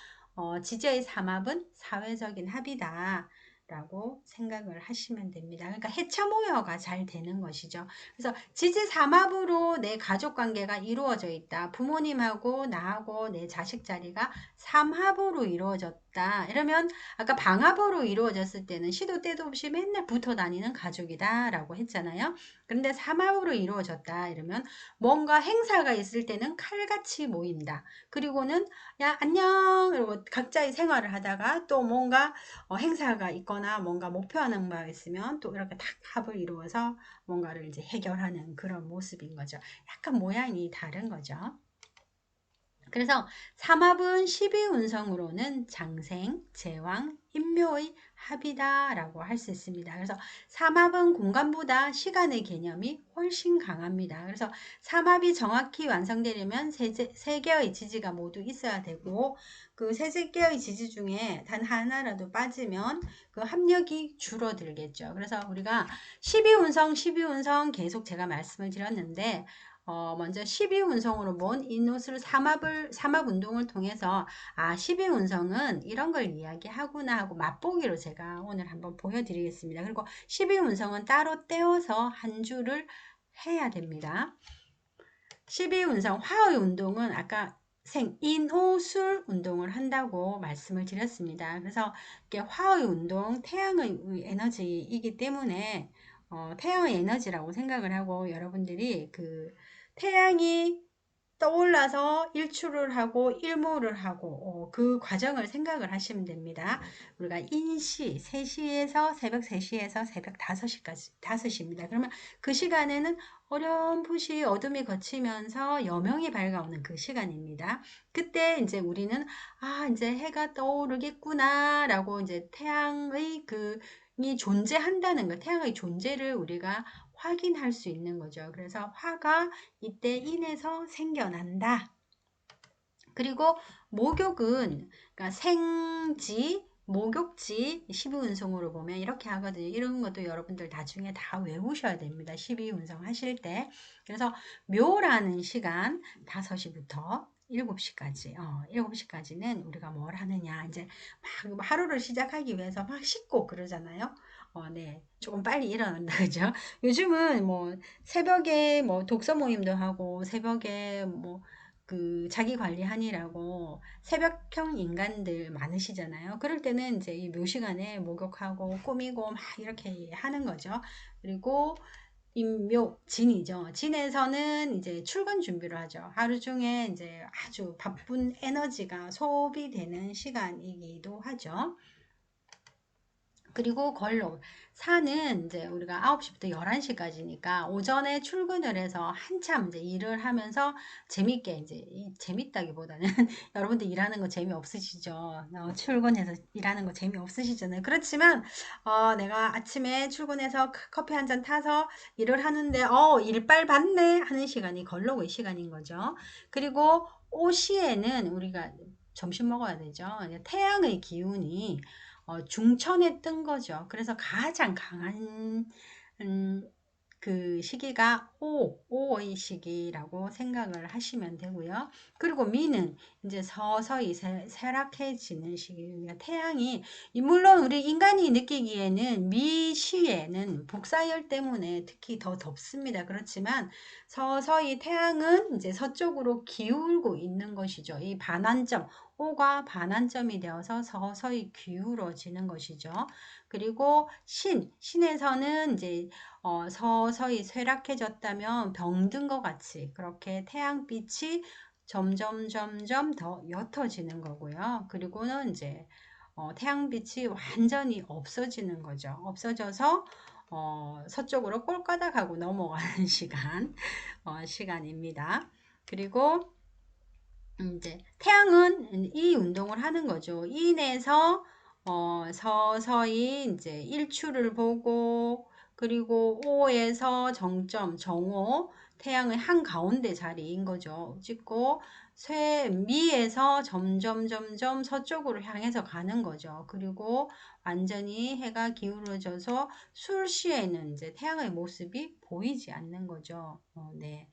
Speaker 1: 지지의 삼합은 사회적인 합이다 라고 생각을 하시면 됩니다. 그러니까 해처모여가 잘 되는 것이죠. 그래서 지지 삼합으로 내 가족관계가 이루어져 있다. 부모님하고 나하고 내 자식 자리가 삼합으로 이루어졌다. 이러면 아까 방합으로 이루어졌을 때는 시도 때도 없이 맨날 붙어 다니는 가족이다 라고 했잖아요. 그런데 삼합으로 이루어졌다 이러면 뭔가 행사가 있을 때는 칼같이 모인다. 그리고는 야 안녕 이러고 각자의 생활을 하다가 또 뭔가 행사가 있거나 뭔가 목표하는 바가 있으면 또 이렇게 딱 합을 이루어서 뭔가를 이제 해결하는 그런 모습인 거죠. 약간 모양이 다른 거죠. 그래서 삼합은 12운성으로는 장생, 제왕, 인묘의 합이다 라고 할 수 있습니다. 그래서 삼합은 공간보다 시간의 개념이 훨씬 강합니다. 그래서 삼합이 정확히 완성되려면 세 개의 지지가 모두 있어야 되고 그 세 개의 지지 중에 단 하나라도 빠지면 그 합력이 줄어들겠죠. 그래서 우리가 12운성 계속 제가 말씀을 드렸는데 먼저 12운성으로 본 인호술 삼합운동을 통해서 12운성은 이런 걸 이야기하구나 하고 맛보기로 제가 오늘 한번 보여드리겠습니다. 그리고 12운성은 따로 떼어서 한 줄을 해야 됩니다. 12운성 화의 운동은 아까 인호술 운동을 한다고 말씀을 드렸습니다. 그래서 이게 화의 운동, 태양의 에너지이기 때문에 태양의 에너지라고 생각을 하고 여러분들이 그 태양이 떠올라서 일출을 하고 일몰을 하고 그 과정을 생각을 하시면 됩니다. 우리가 인시 3시에서 새벽 3시에서 새벽 5시입니다. 그러면 그 시간에는 어렴풋이 어둠이 걷히면서 여명이 밝아오는 그 시간입니다. 그때 이제 우리는 이제 해가 떠오르겠구나 라고 이제 태양의 이 존재한다는 것, 태양의 존재를 우리가 확인할 수 있는 거죠. 그래서 화가 이때 인해서 생겨난다. 그리고 목욕은 그러니까 생지, 목욕지 12운성으로 보면 이렇게 하거든요. 이런 것도 여러분들 나중에 다 외우셔야 됩니다. 12운성 하실 때. 그래서 묘라는 시간 5시부터 7시까지 7시까지는 우리가 뭘 하느냐 이제 막 하루를 시작하기 위해서 막 씻고 그러잖아요. 네. 조금 빨리 일어난다 그죠? 요즘은 뭐 새벽에 뭐 독서 모임도 하고 새벽에 뭐 그 자기 관리하느라고 새벽형 인간들 많으시잖아요. 그럴 때는 이제 이 묘시간에 목욕하고 꾸미고 막 이렇게 하는 거죠. 그리고 임묘, 진이죠. 진에서는 이제 출근 준비를 하죠. 하루 중에 이제 아주 바쁜 에너지가 소비되는 시간이기도 하죠. 그리고 걸로 사는 이제 우리가 9시부터 11시까지니까 오전에 출근을 해서 한참 이제 일을 하면서 재밌게 이제 재밌다기보다는 여러분들 일하는 거 재미없으시죠? 출근해서 일하는 거 재미없으시잖아요. 그렇지만 내가 아침에 출근해서 커피 한 잔 타서 일을 하는데 일빨 받네 하는 시간이 걸러오의 시간인 거죠. 그리고 오시에는 우리가 점심 먹어야 되죠. 태양의 기운이 중천에 뜬 거죠. 그래서 가장 강한 음, 그 시기가 오의 시기라고 생각을 하시면 되고요. 그리고 미는 이제 서서히 쇠락해지는 시기입니다. 태양이 물론 우리 인간이 느끼기에는 미 시에는 북사열 때문에 특히 더 덥습니다. 그렇지만 서서히 태양은 이제 서쪽으로 기울고 있는 것이죠. 이 반환점 오가 반환점이 되어서 서서히 기울어지는 것이죠. 그리고 신에서는 이제 서서히 쇠락해졌다면 병든 것 같이 그렇게 태양빛이 점점 더 옅어지는 거고요. 그리고는 이제 태양빛이 완전히 없어지는 거죠. 없어져서 서쪽으로 꼴까닥하고 넘어가는 시간입니다. 그리고 이제 태양은 이 운동을 하는 거죠. 인에서 서서히 이제 일출을 보고 그리고 오에서 정점 정오 태양의 한 가운데 자리인 거죠. 찍고 미에서 점점 서쪽으로 향해서 가는 거죠. 그리고 완전히 해가 기울어져서 술시에는 이제 태양의 모습이 보이지 않는 거죠. 네.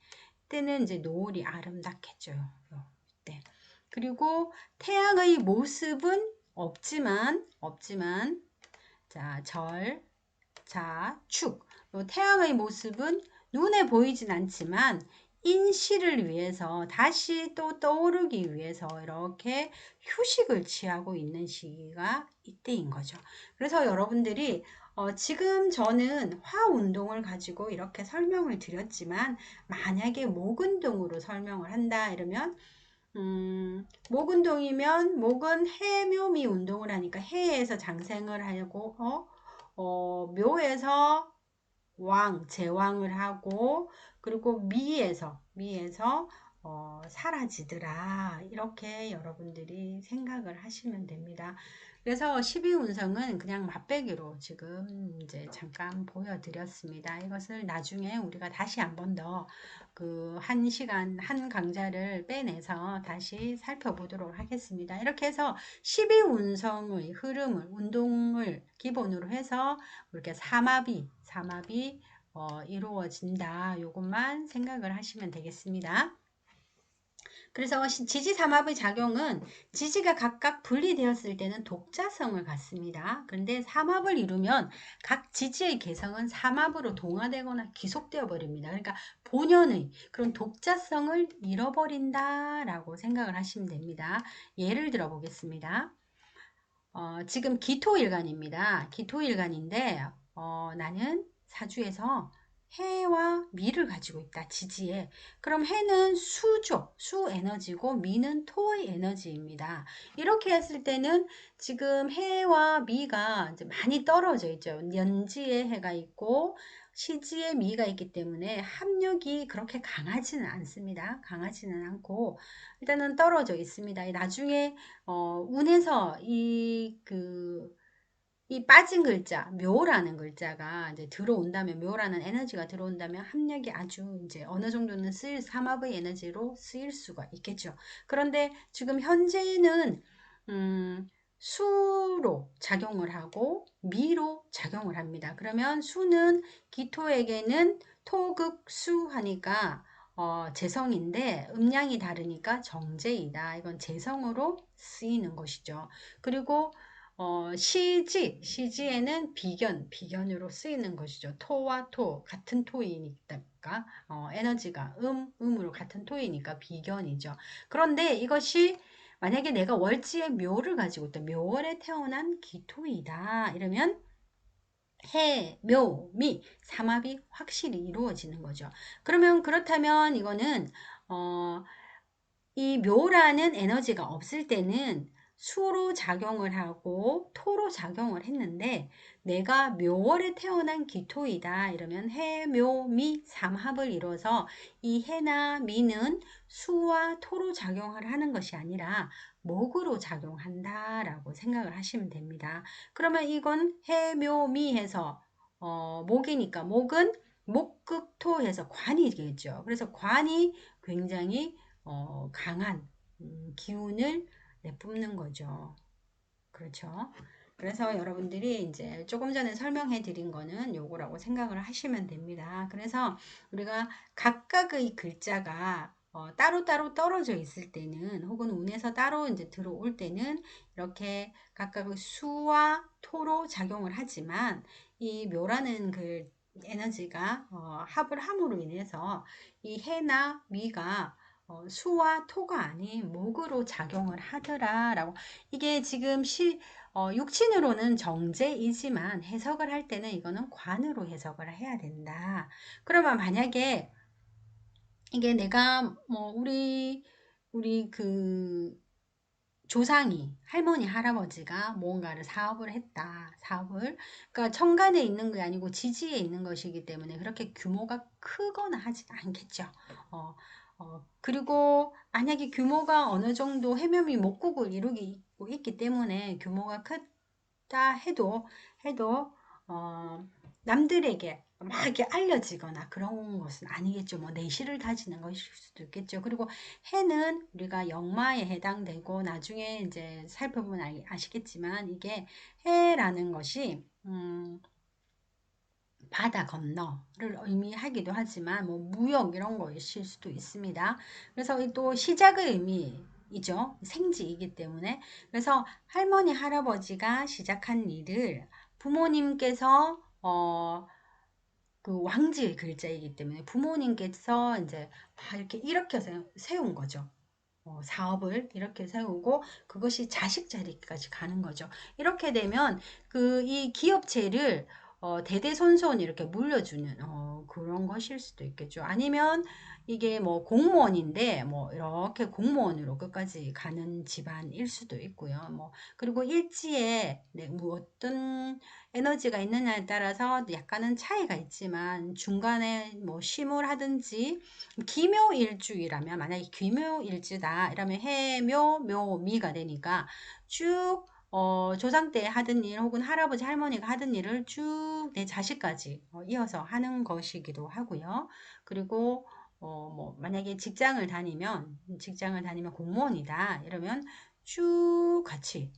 Speaker 1: 때는 이제 노을이 아름답겠죠. 네. 그리고 태양의 모습은 없지만 자, 축. 요 태양의 모습은 눈에 보이진 않지만 인시를 위해서 다시 또 떠오르기 위해서 이렇게 휴식을 취하고 있는 시기가 이때인 거죠. 그래서 여러분들이 지금 저는 화 운동을 가지고 이렇게 설명을 드렸지만 만약에 목 운동으로 설명을 한다 이러면 목 운동이면 목은 해묘미 운동을 하니까 해에서 장생을 하고 묘에서 제왕을 하고 그리고 미에서 사라지더라. 이렇게 여러분들이 생각을 하시면 됩니다. 그래서 12운성은 그냥 맛배기로 지금 이제 잠깐 보여드렸습니다. 이것을 나중에 우리가 다시 한 번 더 그 한 시간 한 강좌를 빼내서 다시 살펴보도록 하겠습니다. 이렇게 해서 12운성의 흐름을 운동을 기본으로 해서 이렇게 삼합이 이루어진다. 요것만 생각을 하시면 되겠습니다. 그래서 지지삼합의 작용은 지지가 각각 분리되었을 때는 독자성을 갖습니다. 그런데 삼합을 이루면 각 지지의 개성은 삼합으로 동화되거나 귀속되어 버립니다. 그러니까 본연의 그런 독자성을 잃어버린다라고 생각을 하시면 됩니다. 예를 들어 보겠습니다. 지금 기토일간입니다. 기토일간인데 나는 사주에서 해와 미를 가지고 있다. 지지에. 그럼 해는 수죠. 수 에너지고 미는 토의 에너지입니다. 이렇게 했을 때는 지금 해와 미가 이제 많이 떨어져 있죠. 연지에 해가 있고 시지에 미가 있기 때문에 합력이 그렇게 강하지는 않습니다. 강하지는 않고 일단은 떨어져 있습니다. 나중에 운에서 이 빠진 글자, 묘라는 글자가 이제 들어온다면, 묘라는 에너지가 들어온다면 합력이 아주 이제 어느 정도는 삼합의 에너지로 쓰일 수가 있겠죠. 그런데 지금 현재는, 수로 작용을 하고 미로 작용을 합니다. 그러면 수는 기토에게는 토극수 하니까 재성인데 음양이 다르니까 정제이다. 이건 재성으로 쓰이는 것이죠. 그리고 시지에는 비견으로 쓰이는 것이죠. 토와 토, 같은 토이니까, 에너지가 음으로 같은 토이니까 비견이죠. 그런데 이것이 만약에 내가 월지의 묘를 가지고 있다. 묘월에 태어난 기토이다. 이러면 해, 묘, 미 삼합이 확실히 이루어지는 거죠. 그러면 그렇다면 이거는 이 묘라는 에너지가 없을 때는 수로 작용을 하고 토로 작용을 했는데 내가 묘월에 태어난 기토이다 이러면 해, 묘, 미 삼합을 이뤄서 이 해나 미는 수와 토로 작용을 하는 것이 아니라 목으로 작용한다 라고 생각을 하시면 됩니다. 그러면 이건 해, 묘, 미 해서 목이니까 목은 목극토해서 관이겠죠. 그래서 관이 굉장히 강한 기운을 내뿜는 거죠. 그렇죠. 그래서 여러분들이 이제 조금 전에 설명해 드린 거는 요거라고 생각을 하시면 됩니다. 그래서 우리가 각각의 글자가 따로따로 떨어져 있을 때는 혹은 운에서 따로 이제 들어올 때는 이렇게 각각의 수와 토로 작용을 하지만 이 묘라는 그 에너지가 합을 함으로 인해서 이 해나 미가 수와 토가 아닌 목으로 작용을 하더라라고 이게 지금 육친으로는 정제이지만 해석을 할 때는 이거는 관으로 해석을 해야 된다. 그러면 만약에 이게 내가 뭐 우리 그 조상이 할머니 할아버지가 뭔가를 사업을 했다. 사업을 그러니까 천간에 있는 게 아니고 지지에 있는 것이기 때문에 그렇게 규모가 크거나 하진 않겠죠. 어, 그리고 만약에 규모가 어느 정도 해묘미 목국을 이루고 있기 때문에 규모가 크다 해도 남들에게 막 이렇게 알려지거나 그런 것은 아니겠죠. 뭐 내실을 다지는 것일 수도 있겠죠. 그리고 해는 우리가 역마에 해당되고 나중에 이제 살펴보면 아시겠지만 이게 해라는 것이 바다 건너를 의미하기도 하지만 뭐 무역 이런 것일 수도 있습니다. 그래서 또 시작의 의미이죠. 생지이기 때문에 그래서 할머니 할아버지가 시작한 일을 부모님께서 그 왕지의 글자이기 때문에 부모님께서 이제 이렇게 세운 거죠. 사업을 이렇게 세우고 그것이 자식 자리까지 가는 거죠. 이렇게 되면 그 이 기업체를 대대손손 이렇게 물려주는 그런 것일 수도 있겠죠. 아니면 이게 뭐 공무원인데 뭐 이렇게 공무원으로 끝까지 가는 집안일 수도 있고요. 뭐 그리고 일지에 네, 뭐 어떤 에너지가 있느냐에 따라서 약간은 차이가 있지만 중간에 뭐 쉼을 하든지 기묘일주이라면 만약에 기묘일주다 이러면 해묘 묘미가 되니까 쭉 조상 때 하던 일 혹은 할아버지 할머니가 하던 일을 쭉 내 자식까지 이어서 하는 것이기도 하고요. 그리고 뭐 만약에 직장을 다니면 공무원이다 이러면 쭉 같이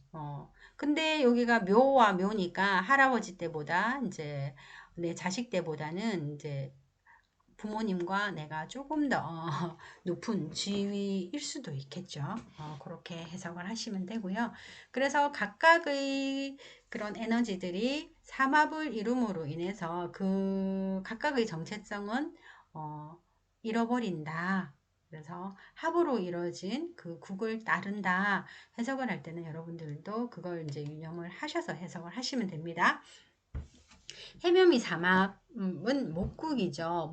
Speaker 1: 근데 여기가 묘와 묘니까 할아버지 때보다 이제 내 자식 때보다는 이제 부모님과 내가 조금 더 높은 지위일 수도 있겠죠. 그렇게 해석을 하시면 되고요. 그래서 각각의 그런 에너지들이 삼합을 이룸으로 인해서 그 각각의 정체성은 잃어버린다. 그래서 합으로 이루어진 그 국을 따른다. 해석을 할 때는 여러분들도 그걸 이제 유념을 하셔서 해석을 하시면 됩니다. 해묘미 삼합은 목국이죠.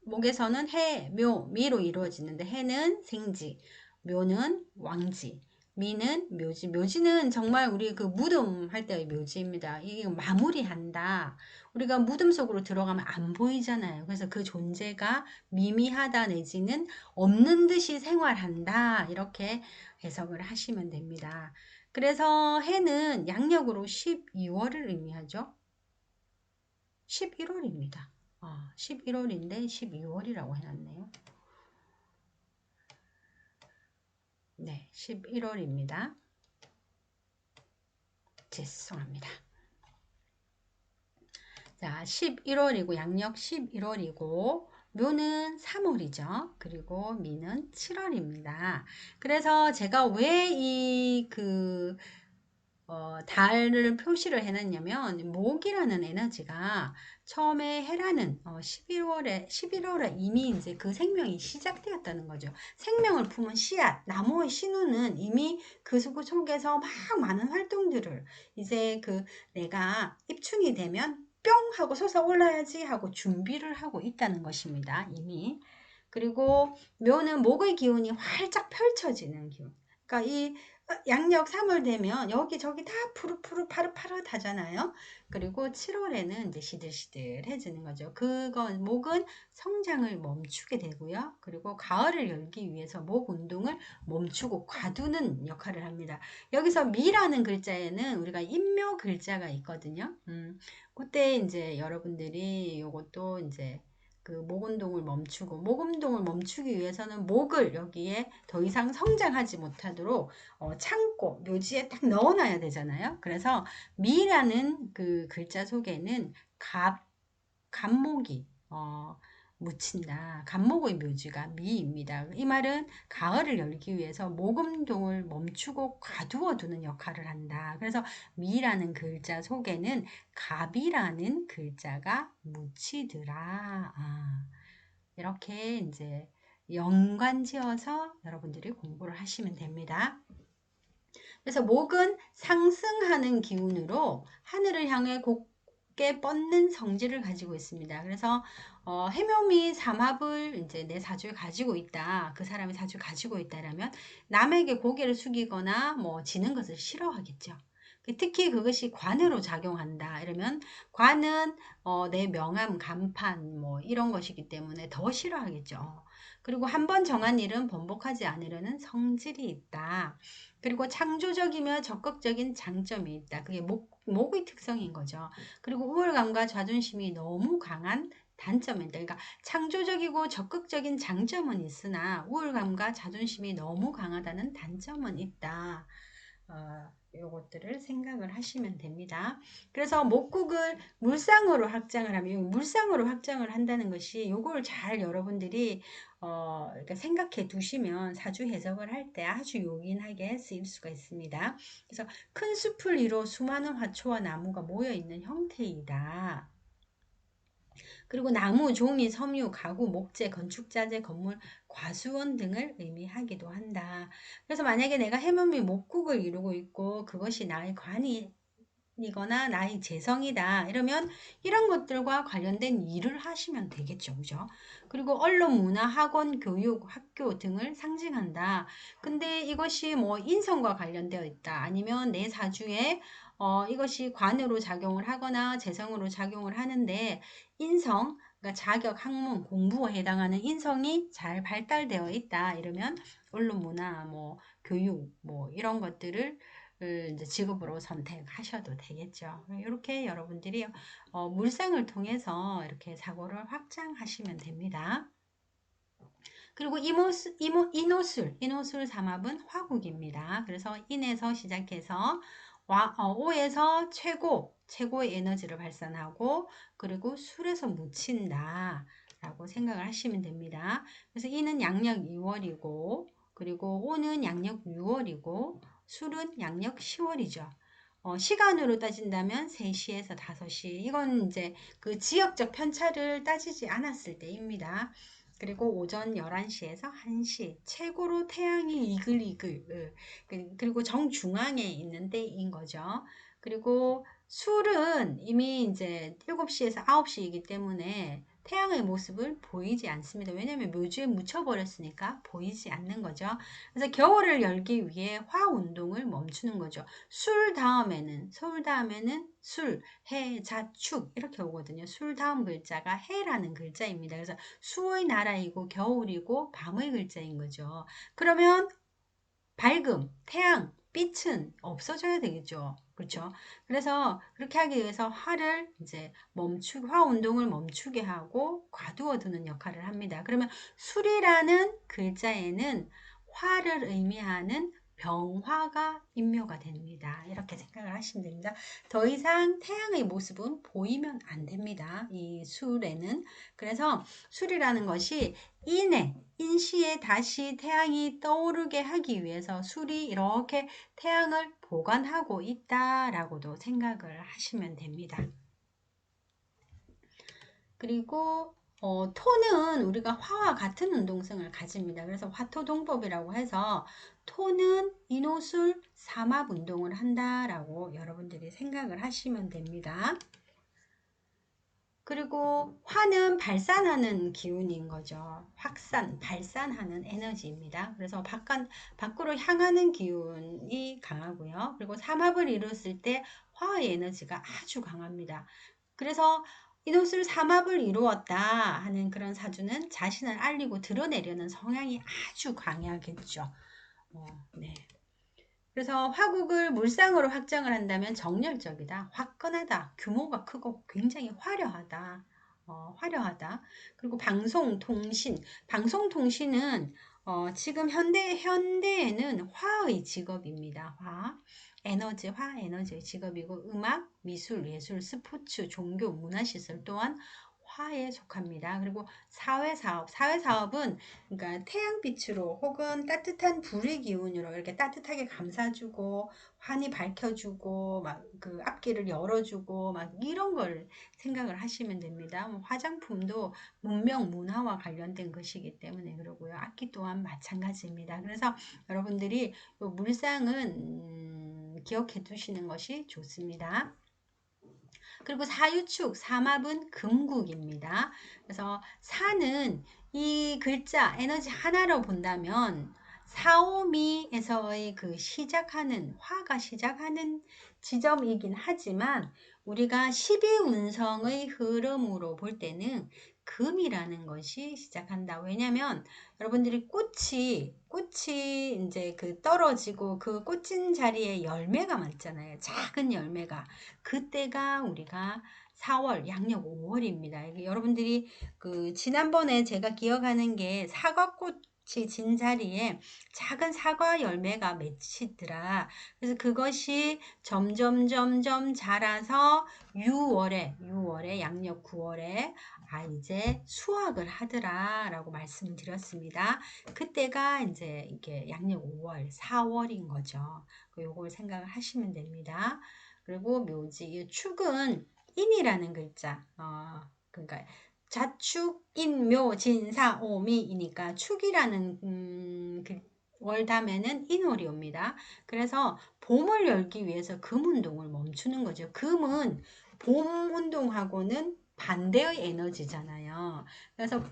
Speaker 1: 목에서는 해, 묘, 미로 이루어지는데 해는 생지, 묘는 왕지, 미는 묘지. 묘지는 정말 우리 그 무덤 할 때의 묘지입니다. 이게 마무리한다. 우리가 무덤 속으로 들어가면 안 보이잖아요. 그래서 그 존재가 미미하다 내지는 없는 듯이 생활한다. 이렇게 해석을 하시면 됩니다. 그래서 해는 양력으로 12월을 의미하죠. 11월입니다. 11월인데 12월이라고 해놨네요. 네, 11월입니다. 죄송합니다. 자, 11월이고 양력 11월이고 묘는 3월이죠. 그리고 미는 7월입니다. 그래서 제가 왜 달을 표시를 해놨냐면 목이라는 에너지가 처음에 해라는 11월에 이미 이제 그 생명이 시작되었다는 거죠. 생명을 품은 씨앗, 나무의 신우는 이미 그 속에서 막 많은 활동들을 이제 그 내가 입춘이 되면 뿅 하고 솟아올라야지 하고 준비를 하고 있다는 것입니다. 이미. 그리고 묘는 목의 기운이 활짝 펼쳐지는 기운. 그러니까 이 양력 3월 되면 여기저기 다 푸릇푸릇 파릇파릇하잖아요. 그리고 7월에는 이제 시들시들해지는 거죠. 그건 목은 성장을 멈추게 되고요. 그리고 가을을 열기 위해서 목 운동을 멈추고 과두는 역할을 합니다. 여기서 미라는 글자에는 우리가 인묘 글자가 있거든요. 그때 이제 여러분들이 요것도 이제 그 목 운동을 멈추고 목 운동을 멈추기 위해서는 목을 여기에 더 이상 성장하지 못하도록 창고 묘지에 딱 넣어놔야 되잖아요. 그래서 미라는 그 글자 속에는 갑목이 묻힌다. 갑목의 묘지가 미입니다. 이 말은 가을을 열기 위해서 목음동을 멈추고 가두어 두는 역할을 한다. 그래서 미라는 글자 속에는 갑이라는 글자가 묻히더라. 이렇게 이제 연관지어서 여러분들이 공부를 하시면 됩니다. 그래서 목은 상승하는 기운으로 하늘을 향해 곱게 뻗는 성질을 가지고 있습니다. 그래서 해묘미 삼합을 이제 내 사주에 가지고 있다. 그 사람이 사주에 가지고 있다라면 남에게 고개를 숙이거나 뭐 지는 것을 싫어하겠죠. 특히 그것이 관으로 작용한다. 이러면 관은 내 명함, 간판 뭐 이런 것이기 때문에 더 싫어하겠죠. 그리고 한 번 정한 일은 번복하지 않으려는 성질이 있다. 그리고 창조적이며 적극적인 장점이 있다. 그게 목의 특성인 거죠. 그리고 우월감과 자존심이 너무 강한 단점입니다. 그러니까 창조적이고 적극적인 장점은 있으나 우월감과 자존심이 너무 강하다는 단점은 있다. 요것들을 생각을 하시면 됩니다. 그래서 목국을 물상으로 확장을 하면 물상으로 확장을 한다는 것이 요걸 잘 여러분들이 그러니까 생각해 두시면 사주 해석을 할 때 아주 요긴하게 쓰일 수가 있습니다. 그래서 큰 숲을 이뤄 수많은 화초와 나무가 모여 있는 형태이다. 그리고 나무, 종이, 섬유, 가구, 목재, 건축자재, 건물, 과수원 등을 의미하기도 한다. 그래서 만약에 내가 해문미 목국을 이루고 있고 그것이 나의 관이거나 나의 재성이다. 이러면 이런 것들과 관련된 일을 하시면 되겠죠. 그죠? 그리고 언론, 문화, 학원, 교육, 학교 등을 상징한다. 근데 이것이 뭐 인성과 관련되어 있다. 아니면 내 사주에 이것이 관으로 작용을 하거나 재성으로 작용을 하는데 인성, 그러니까 자격, 학문, 공부에 해당하는 인성이 잘 발달되어 있다. 이러면 언론, 문화, 뭐 교육, 뭐 이런 것들을 이제 직업으로 선택하셔도 되겠죠. 이렇게 여러분들이 물상을 통해서 이렇게 사고를 확장하시면 됩니다. 그리고 이노술 삼합은 화국입니다. 그래서 인에서 시작해서 오에서 최고의 에너지를 발산하고 그리고 술에서 묻힌다 라고 생각을 하시면 됩니다. 그래서 인은 양력 2월이고 그리고 오는 양력 6월이고 술은 양력 10월이죠. 시간으로 따진다면 3시에서 5시. 이건 이제 그 지역적 편차를 따지지 않았을 때입니다. 그리고 오전 11시에서 1시. 최고로 태양이 이글이글. 그리고 정중앙에 있는 때인 거죠. 그리고 술은 이미 이제 7시에서 9시이기 때문에 태양의 모습을 보이지 않습니다. 왜냐하면 묘지에 묻혀버렸으니까 보이지 않는 거죠. 그래서 겨울을 열기 위해 화 운동을 멈추는 거죠. 서울 다음에는 술, 해, 자, 축 이렇게 오거든요. 술 다음 글자가 해라는 글자입니다. 그래서 수의 나라이고 겨울이고 밤의 글자인 거죠. 그러면 밝음, 태양, 빛은 없어져야 되겠죠. 그렇죠? 그래서 그렇게 하기 위해서 화 운동을 멈추게 하고 과두어 두는 역할을 합니다. 그러면 술이라는 글자에는 화를 의미하는 병화가 인묘가 됩니다. 이렇게 생각을 하시면 됩니다. 더 이상 태양의 모습은 보이면 안 됩니다. 이 술에는. 그래서 술이라는 것이 인시에 다시 태양이 떠오르게 하기 위해서 술이 이렇게 태양을 보관하고 있다라고도 생각을 하시면 됩니다. 그리고 토는 우리가 화와 같은 운동성을 가집니다. 그래서 화토동법이라고 해서 토는 인호술 삼합 운동을 한다라고 여러분들이 생각을 하시면 됩니다. 그리고 화는 발산하는 기운인 거죠. 확산, 발산하는 에너지입니다. 그래서 밖으로 향하는 기운이 강하고요. 그리고 삼합을 이뤘을 때 화의 에너지가 아주 강합니다. 그래서 이것을 삼합을 이루었다 하는 그런 사주는 자신을 알리고 드러내려는 성향이 아주 강하겠죠. 네. 그래서 화국을 물상으로 확장을 한다면 정열적이다, 화끈하다, 규모가 크고 굉장히 화려하다. 화려하다. 그리고 방송통신은 지금 현대에는 화의 직업입니다. 화 에너지의 직업이고 음악, 미술, 예술, 스포츠, 종교, 문화시설 또한 화에 속합니다. 그리고 사회사업은 그러니까 태양빛으로 혹은 따뜻한 불의 기운으로 이렇게 따뜻하게 감싸주고 환히 밝혀주고 막 그 앞길을 열어주고 막 이런 걸 생각을 하시면 됩니다. 화장품도 문명 문화와 관련된 것이기 때문에 그러고요. 악기 또한 마찬가지입니다. 그래서 여러분들이 물상은 기억해 두시는 것이 좋습니다. 그리고 사유축, 삼합은 금국입니다. 그래서 사는 이 글자 에너지 하나로 본다면 사오미에서의 그 화가 시작하는 지점이긴 하지만 우리가 12운성의 흐름으로 볼 때는 금이라는 것이 시작한다. 왜냐면 여러분들이 꽃이 이제 그 떨어지고 그 꽂힌 자리에 열매가 많잖아요. 작은 열매가. 그때가 우리가 4월, 양력 5월입니다. 여러분들이 그 지난번에 제가 기억하는 게 사과꽃이 진 자리에 작은 사과 열매가 맺히더라. 그래서 그것이 점점 자라서 6월에 양력 9월에 이제 수확을 하더라 라고 말씀을 드렸습니다. 그때가 이제 이게 양력 5월, 4월인 거죠. 요걸 생각을 하시면 됩니다. 그리고 묘지, 이 축은 인이라는 글자, 그러니까 자축, 인, 묘, 진사, 오미이니까 축이라는 월담에는 인월이 옵니다. 그래서 봄을 열기 위해서 금 운동을 멈추는 거죠. 금은 봄 운동하고는 반대의 에너지잖아요. 그래서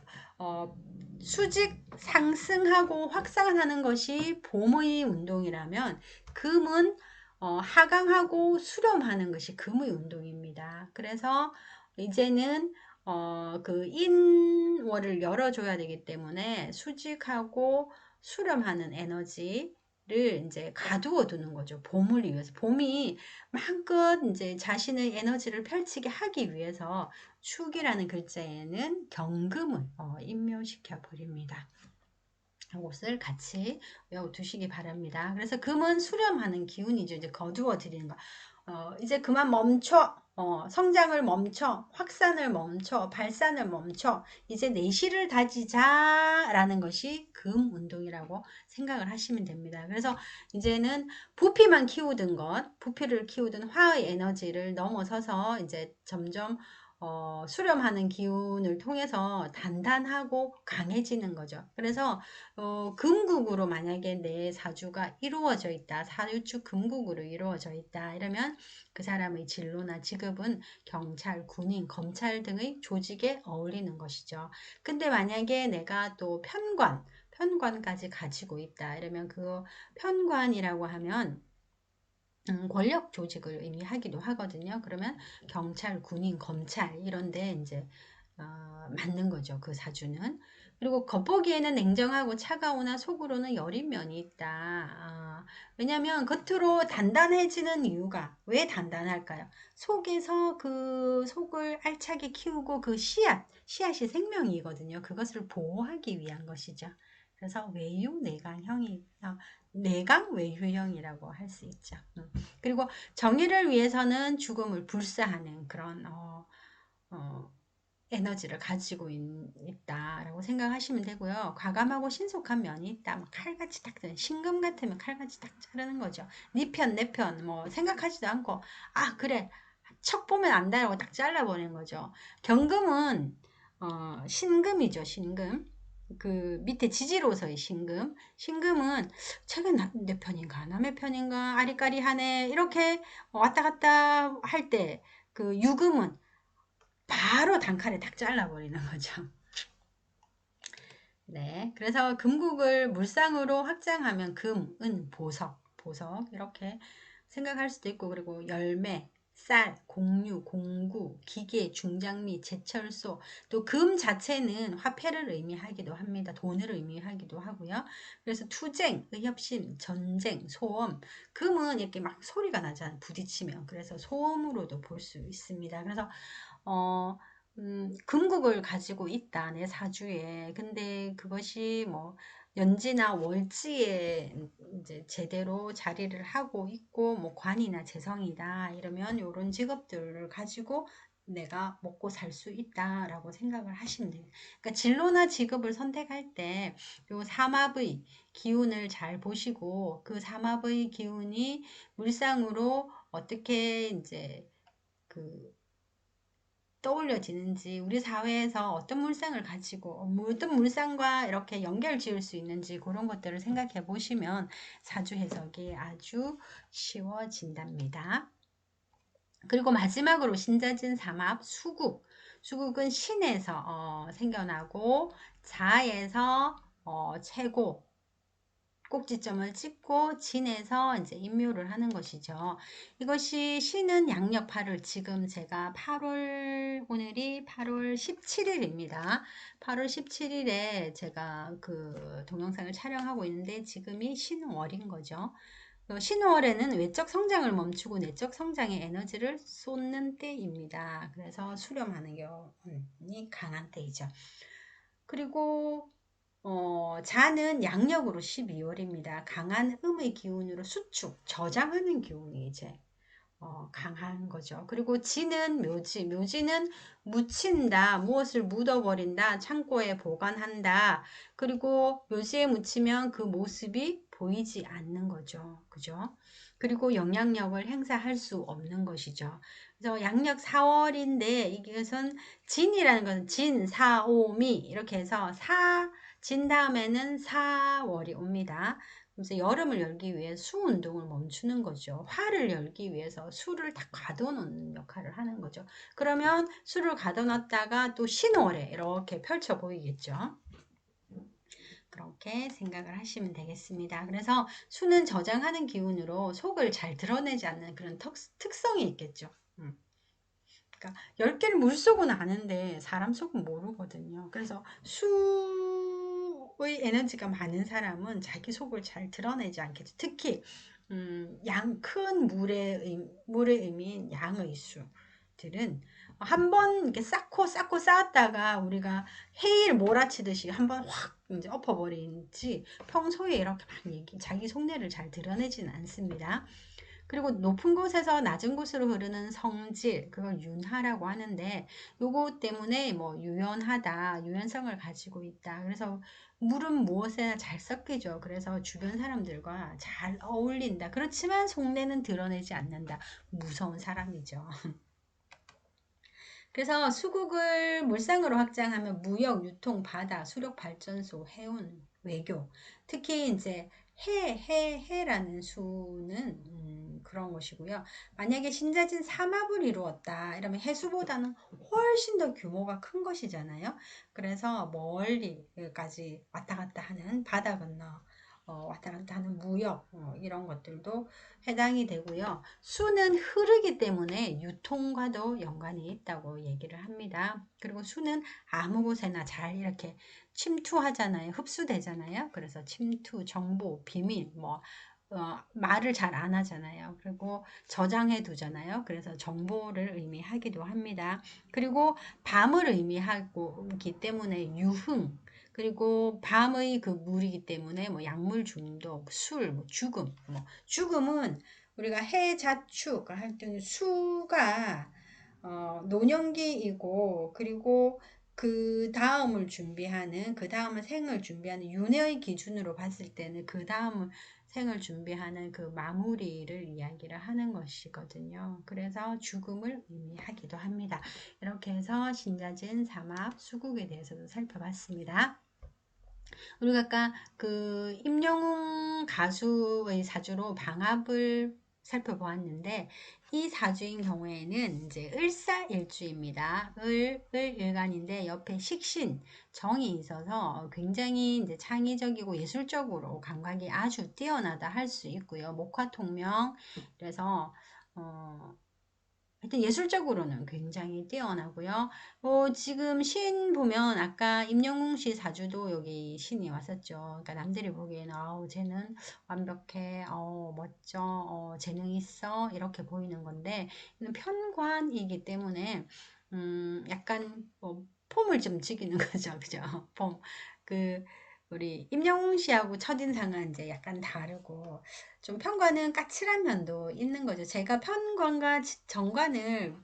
Speaker 1: 수직 상승하고 확산하는 것이 봄의 운동이라면 금은 하강하고 수렴하는 것이 금의 운동입니다. 그래서 이제는 그 인월을 열어줘야 되기 때문에 수직하고 수렴하는 에너지를 이제 가두어 두는 거죠. 봄을 위해서. 봄이 마음껏 이제 자신의 에너지를 펼치게 하기 위해서 축이라는 글자에는 경금을 임묘시켜 버립니다. 이것을 같이 외워두시기 바랍니다. 그래서 금은 수렴하는 기운이죠. 이제 거두어 드리는 거. 이제 그만 멈춰. 성장을 멈춰. 확산을 멈춰. 발산을 멈춰. 이제 내실을 다지자라는 것이 금 운동이라고 생각을 하시면 됩니다. 그래서 이제는 부피만 키우던 부피를 키우던 화의 에너지를 넘어서서 이제 점점 수렴하는 기운을 통해서 단단하고 강해지는 거죠. 그래서 금국으로 만약에 내 사주가 이루어져 있다. 사유축 금국으로 이루어져 있다. 이러면 그 사람의 진로나 직업은 경찰, 군인, 검찰 등의 조직에 어울리는 것이죠. 근데 만약에 내가 또 편관까지 가지고 있다. 이러면 그 편관이라고 하면 권력 조직을 의미하기도 하거든요. 그러면 경찰, 군인, 검찰 이런데 이제 맞는 거죠. 그 사주는. 그리고 겉보기에는 냉정하고 차가우나 속으로는 여린 면이 있다. 왜냐하면 겉으로 단단해지는 이유가 왜 단단할까요? 속에서 그 속을 알차게 키우고 그 씨앗이 생명이거든요. 그것을 보호하기 위한 것이죠. 그래서 외유 내강형이 내강 외유형이라고 할 수 있죠. 그리고 정의를 위해서는 죽음을 불사하는 그런 어, 에너지를 가지고 있다라고 생각하시면 되고요. 과감하고 신속한 면이 있다. 뭐 칼같이 딱 신금 같으면 칼같이 딱 자르는 거죠. 네 편, 내 편, 뭐 생각하지도 않고 아 그래 척 보면 안다라고 딱 잘라버리는 거죠. 경금은 신금이죠. 신금. 그 밑에 지지로서의 신금. 신금은 책은 내 편인가 남의 편인가 아리까리하네 이렇게 왔다 갔다 할 때 그 유금은 바로 단칼에 딱 잘라버리는 거죠. 네, 그래서 금국을 물상으로 확장하면 금, 은, 보석, 보석 이렇게 생각할 수도 있고 그리고 열매, 쌀, 공유, 공구, 기계, 중장미, 제철소 또 금 자체는 화폐를 의미하기도 합니다. 돈을 의미하기도 하고요. 그래서 투쟁, 의협심, 전쟁, 소음 금은 이렇게 막 소리가 나잖아요. 부딪히면 그래서 소음으로도 볼 수 있습니다. 그래서 어, 금국을 가지고 있다, 내 사주에. 근데 그것이 뭐, 연지나 월지에 이제 제대로 자리를 하고 있고, 뭐, 관이나 재성이다, 이러면 이런 직업들을 가지고 내가 먹고 살 수 있다라고 생각을 하시면 돼요. 그러니까 진로나 직업을 선택할 때, 요 삼합의 기운을 잘 보시고, 그 삼합의 기운이 물상으로 어떻게 이제 그 떠올려지는지 우리 사회에서 어떤 물상을 가지고 어떤 물상과 이렇게 연결 지을 수 있는지 그런 것들을 생각해 보시면 사주 해석이 아주 쉬워진답니다. 그리고 마지막으로 신자진 삼합 수국. 수국은 신에서 생겨나고 자에서 최고 꼭지점을 찍고 진에서 이제 인묘를 하는 것이죠. 이것이 신은 양력 8월, 지금 제가 오늘이 8월 17일입니다. 8월 17일에 제가 그 동영상을 촬영하고 있는데 지금이 신월인 거죠. 신월에는 외적 성장을 멈추고 내적 성장의 에너지를 쏟는 때입니다. 그래서 수렴하는 경험이 강한 때이죠. 그리고 자는 양력으로 12월입니다. 강한 음의 기운으로 수축, 저장하는 기운이 이제 강한 거죠. 그리고 지는 묘지, 묘지는 묻힌다, 무엇을 묻어버린다, 창고에 보관한다. 그리고 묘지에 묻히면 그 모습이 보이지 않는 거죠. 그죠? 그리고 영향력을 행사할 수 없는 것이죠. 그래서 양력 4월인데 이것은 진이라는 것은 진, 사, 오, 미 이렇게 해서 진 다음에는 4월이 옵니다. 그래서 여름을 열기 위해 수 운동을 멈추는 거죠. 화를 열기 위해서 수를 딱 가둬놓는 역할을 하는 거죠. 그러면 수를 가둬놨다가 또 신월에 이렇게 펼쳐 보이겠죠. 그렇게 생각을 하시면 되겠습니다. 그래서 수는 저장하는 기운으로 속을 잘 드러내지 않는 그런 특성이 있겠죠. 그러니까 10개를 물속은 아는데 사람 속은 모르거든요. 그래서 수의 에너지가 많은 사람은 자기 속을 잘 드러내지 않겠죠. 특히 큰 물의 의미인 양의 수들은 한번 이렇게 쌓고 쌓았다가 우리가 해일 몰아치듯이 한번 확 이제 엎어버리지 평소에 이렇게 막 자기 속내를 잘 드러내지는 않습니다. 그리고 높은 곳에서 낮은 곳으로 흐르는 성질, 그걸 윤하라고 하는데, 요거 때문에 뭐 유연하다, 유연성을 가지고 있다. 그래서 물은 무엇에나 잘 섞이죠. 그래서 주변 사람들과 잘 어울린다. 그렇지만 속내는 드러내지 않는다. 무서운 사람이죠. 그래서 수국을 물상으로 확장하면 무역, 유통, 바다, 수력 발전소, 해운, 외교. 특히 이제 해라는 수는 그런 것이고요. 만약에 신자진 삼합을 이루었다. 이러면 해수보다는 훨씬 더 규모가 큰 것이잖아요. 그래서 멀리까지 왔다 갔다 하는 바다 건너 왔다 갔다 하는 무역 이런 것들도 해당이 되고요. 수는 흐르기 때문에 유통과도 연관이 있다고 얘기를 합니다. 그리고 수는 아무 곳에나 잘 이렇게 침투하잖아요. 흡수되잖아요. 그래서 침투, 정보, 비밀, 말을 잘 안 하잖아요. 그리고 저장해 두잖아요. 그래서 정보를 의미하기도 합니다. 그리고 밤을 의미하기 때문에 유흥, 그리고 밤의 그 물이기 때문에 뭐 약물 중독, 술, 뭐 죽음, 뭐 죽음은 우리가 해자축 할 때는 수가 노년기이고, 그리고 그 다음을 준비하는, 그 다음을 생을 준비하는 윤회의 기준으로 봤을 때는 그 다음을 생을 준비하는 그 마무리를 이야기를 하는 것이거든요. 그래서 죽음을 의미하기도 합니다. 이렇게 해서 신자진, 삼합, 수국에 대해서도 살펴봤습니다. 우리가 아까 그 임영웅 가수의 사주로 방합을 살펴보았는데, 이 사주인 경우에는 이제 을사일주입니다. 을일간인데 옆에 식신, 정이 있어서 굉장히 이제 창의적이고 예술적으로 감각이 아주 뛰어나다 할 수 있고요. 목화통명, 그래서 하여튼 예술적으로는 굉장히 뛰어나고요. 지금 신 보면 아까 임영웅 씨 사주도 여기 신이 왔었죠. 그러니까 남들이 보기에는 아우 쟤는 완벽해, 멋져, 재능 있어 이렇게 보이는 건데, 이는 편관이기 때문에 약간 폼을 좀 지키는 거죠, 그죠? 폼. 그 우리 임영웅 씨하고 첫인상은 이제 약간 다르고, 좀 편관은 까칠한 면도 있는 거죠. 제가 편관과 정관을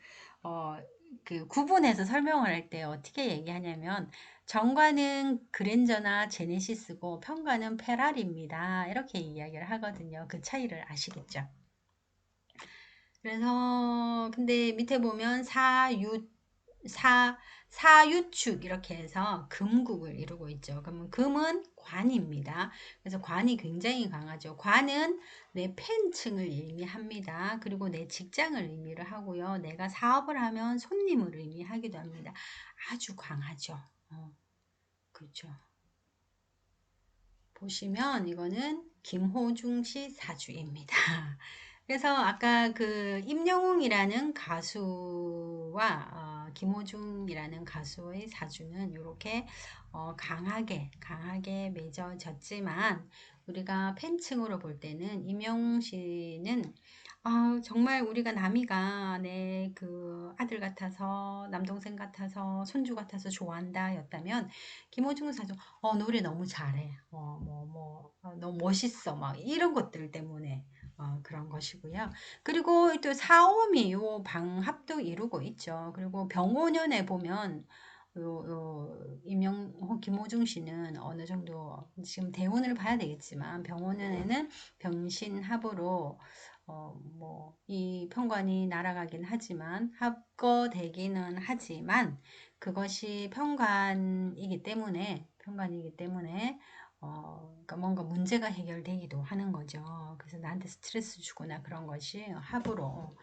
Speaker 1: 어, 그 구분해서 설명을 할 때 어떻게 얘기하냐면, 정관은 그랜저나 제네시스고 편관은 페라리입니다. 이렇게 이야기를 하거든요. 그 차이를 아시겠죠? 그래서 근데 밑에 보면 사유축 이렇게 해서 금국을 이루고 있죠. 그러면 금은 관입니다. 그래서 관이 굉장히 강하죠. 관은 내 팬층을 의미합니다. 그리고 내 직장을 의미를 하고요. 내가 사업을 하면 손님을 의미하기도 합니다. 아주 강하죠. 그렇죠. 보시면 이거는 김호중씨 사주입니다. 그래서 아까 그 임영웅이라는 가수와 김호중이라는 가수의 사주는 이렇게 강하게 맺어졌지만, 우리가 팬층으로 볼 때는 임영웅 씨는 정말 우리가 남이가 내 그 아들 같아서, 남동생 같아서, 손주 같아서 좋아한다 였다면, 김호중 사주 노래 너무 잘해. 너무 멋있어. 막 이런 것들 때문에 그런 것이고요. 그리고 또 사오미 요 방합도 이루고 있죠. 그리고 병오년에 보면 김호중 씨는 어느 정도 지금 대운을 봐야 되겠지만, 병오년에는 병신합으로 이 편관이 날아가긴 하지만, 합거되기는 하지만, 그것이 편관이기 때문에 그러니까 뭔가 문제가 해결되기도 하는 거죠. 그래서 나한테 스트레스 주거나 그런 것이 합으로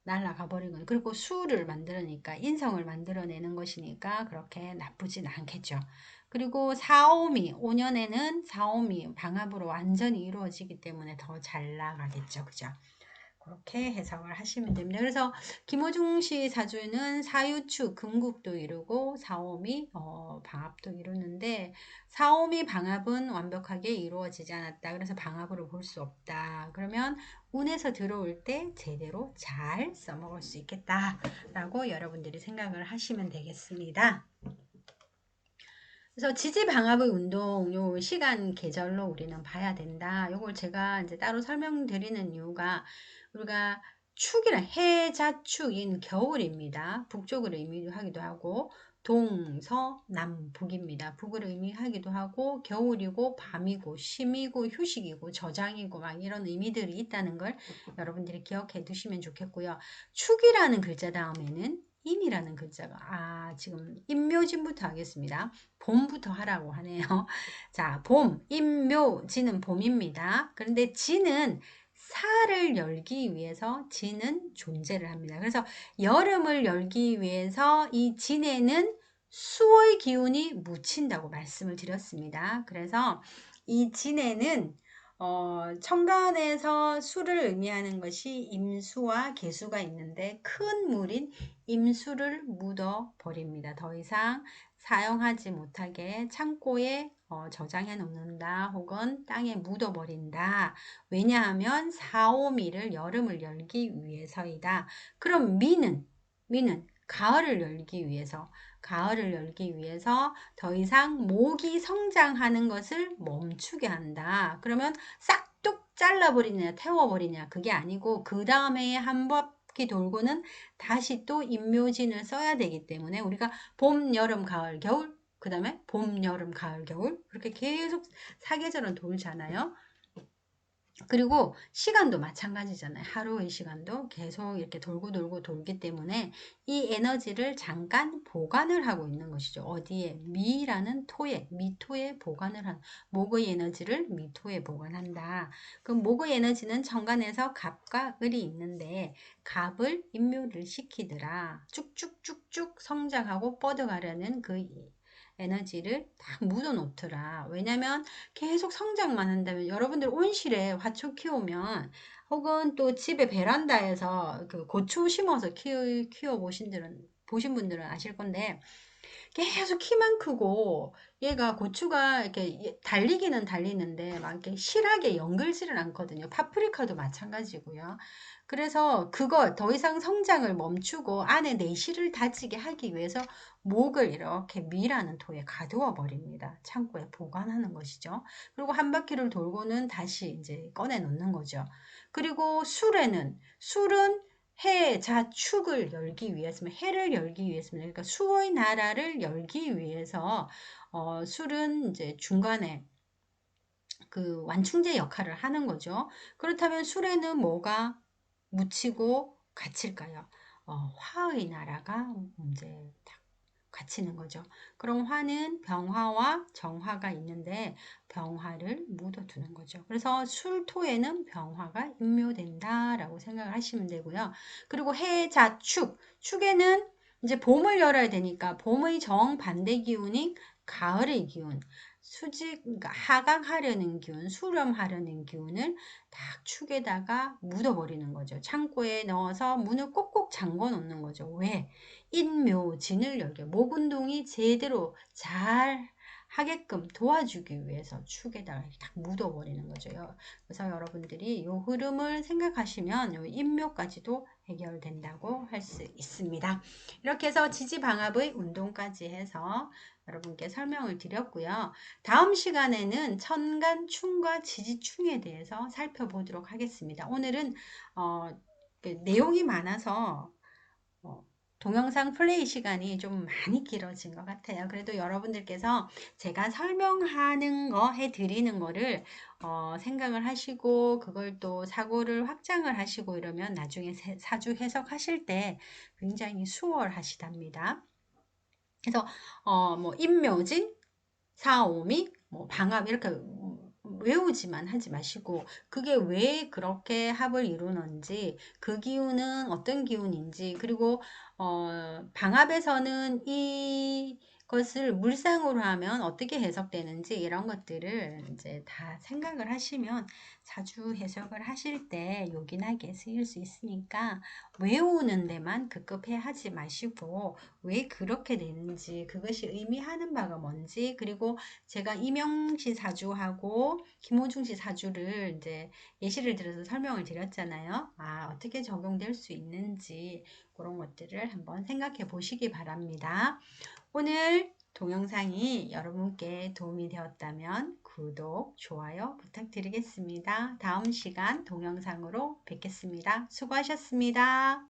Speaker 1: 날아가 버리고, 그리고 수를 만들어내니까, 인성을 만들어내는 것이니까 그렇게 나쁘진 않겠죠. 그리고 사오미 5년에는 사오미 방합으로 완전히 이루어지기 때문에 더 잘 나가겠죠. 그죠? 그렇게 해석을 하시면 됩니다. 그래서 김호중 씨 사주는 사유축 금국도 이루고 사오미 방합도 이루는데, 사오미 방합은 완벽하게 이루어지지 않았다. 그래서 방합으로 볼 수 없다. 그러면 운에서 들어올 때 제대로 잘 써먹을 수 있겠다 라고 여러분들이 생각을 하시면 되겠습니다. 그래서 지지방합의 운동, 요 시간 계절로 우리는 봐야 된다. 요걸 제가 이제 따로 설명드리는 이유가, 우리가 축이란 해자축인 겨울입니다. 북쪽을 의미하기도 하고, 동서남북입니다. 북을 의미하기도 하고, 겨울이고 밤이고 쉼이고 휴식이고 저장이고 막 이런 의미들이 있다는 걸 여러분들이 기억해 두시면 좋겠고요. 축이라는 글자 다음에는 인이라는 글자가, 지금 임묘진부터 하겠습니다. 봄부터 하라고 하네요. 자, 봄, 임묘, 지는 봄입니다. 그런데 지는 사를 열기 위해서 지는 존재를 합니다. 그래서 여름을 열기 위해서 이 진에는 수의 기운이 묻힌다고 말씀을 드렸습니다. 그래서 이 진에는 천간에서 수를 의미하는 것이 임수와 계수가 있는데, 큰 물인 임수를 묻어 버립니다. 더 이상 사용하지 못하게 창고에 저장해 놓는다, 혹은 땅에 묻어 버린다. 왜냐하면 사오미를 여름을 열기 위해서이다. 그럼 미는 가을을 열기 위해서, 가을을 열기 위해서 더 이상 모기 성장하는 것을 멈추게 한다. 그러면 싹둑 잘라버리냐, 태워버리냐, 그게 아니고, 그 다음에 한 바퀴 돌고는 다시 또 임묘진을 써야 되기 때문에, 우리가 봄, 여름, 가을, 겨울, 그 다음에 봄, 여름, 가을, 겨울, 그렇게 계속 사계절은 돌잖아요. 그리고 시간도 마찬가지잖아요. 하루의 시간도 계속 이렇게 돌고 돌고 돌기 때문에 이 에너지를 잠깐 보관을 하고 있는 것이죠. 어디에? 미라는 토에, 미토에 보관을 한, 목의 에너지를 미토에 보관한다. 그럼 목의 에너지는 천간에서 갑과 을이 있는데 갑을 인묘를 시키더라. 쭉쭉쭉쭉 성장하고 뻗어가려는 그 에너지를 딱 묻어 놓더라. 왜냐면 계속 성장만 한다면, 여러분들 온실에 화초 키우면, 혹은 또 집에 베란다에서 그 고추 심어서 키워 보신 분들은 아실 건데, 계속 키만 크고 얘가 고추가 이렇게 달리기는 달리는데 막 이렇게 실하게 연글지를 않거든요. 파프리카도 마찬가지고요. 그래서 그거 더 이상 성장을 멈추고 안에 내실을 다지게 하기 위해서 목을 이렇게 미라는 토에 가두어 버립니다. 창고에 보관하는 것이죠. 그리고 한 바퀴를 돌고는 다시 이제 꺼내 놓는 거죠. 그리고 술은 해, 자, 축을 열기 위해서면, 해를 열기 위해서면, 그러니까 수의 나라를 열기 위해서, 술은 이제 중간에 그 완충제 역할을 하는 거죠. 그렇다면 술에는 뭐가 묻히고 갇힐까요? 화의 나라가 이제 딱 갇히는 거죠. 그럼 화는 병화와 정화가 있는데 병화를 묻어두는 거죠. 그래서 술토에는 병화가 임묘된다라고 생각을 하시면 되고요. 그리고 해자축, 축에는 이제 봄을 열어야 되니까 봄의 정반대 기운인 가을의 기운, 그러니까 하강하려는 기운, 수렴하려는 기운을 딱 축에다가 묻어버리는 거죠. 창고에 넣어서 문을 꼭꼭 잠궈 놓는 거죠. 왜? 인묘진을 열게, 목 운동이 제대로 잘 하게끔 도와주기 위해서 축에다가 딱 묻어버리는 거죠. 그래서 여러분들이 이 흐름을 생각하시면 이 인묘까지도 해결된다고 할 수 있습니다. 이렇게 해서 지지방압의 운동까지 해서 여러분께 설명을 드렸고요. 다음 시간에는 천간충과 지지충에 대해서 살펴보도록 하겠습니다. 오늘은 내용이 많아서 동영상 플레이 시간이 좀 많이 길어진 것 같아요. 그래도 여러분들께서 제가 설명하는 거 해드리는 거를 생각을 하시고 그걸 또 사고를 확장을 하시고 이러면 나중에 사주 해석하실 때 굉장히 수월하시답니다. 그래서 뭐 인묘진, 사오미, 뭐 방합 이렇게 외우지만 하지 마시고 그게 왜 그렇게 합을 이루는지, 그 기운은 어떤 기운인지, 그리고 방합에서는 이것을 물상으로 하면 어떻게 해석되는지 이런 것들을 이제 다 생각을 하시면 사주 해석을 하실 때 요긴하게 쓰일 수 있으니까 외우는 데만 급급해 하지 마시고 왜 그렇게 되는지, 그것이 의미하는 바가 뭔지, 그리고 제가 이명시 사주하고 김호중씨 사주를 이제 예시를 들어서 설명을 드렸잖아요. 어떻게 적용될 수 있는지 그런 것들을 한번 생각해 보시기 바랍니다. 오늘 동영상이 여러분께 도움이 되었다면 구독, 좋아요 부탁드리겠습니다. 다음 시간 동영상으로 뵙겠습니다. 수고하셨습니다.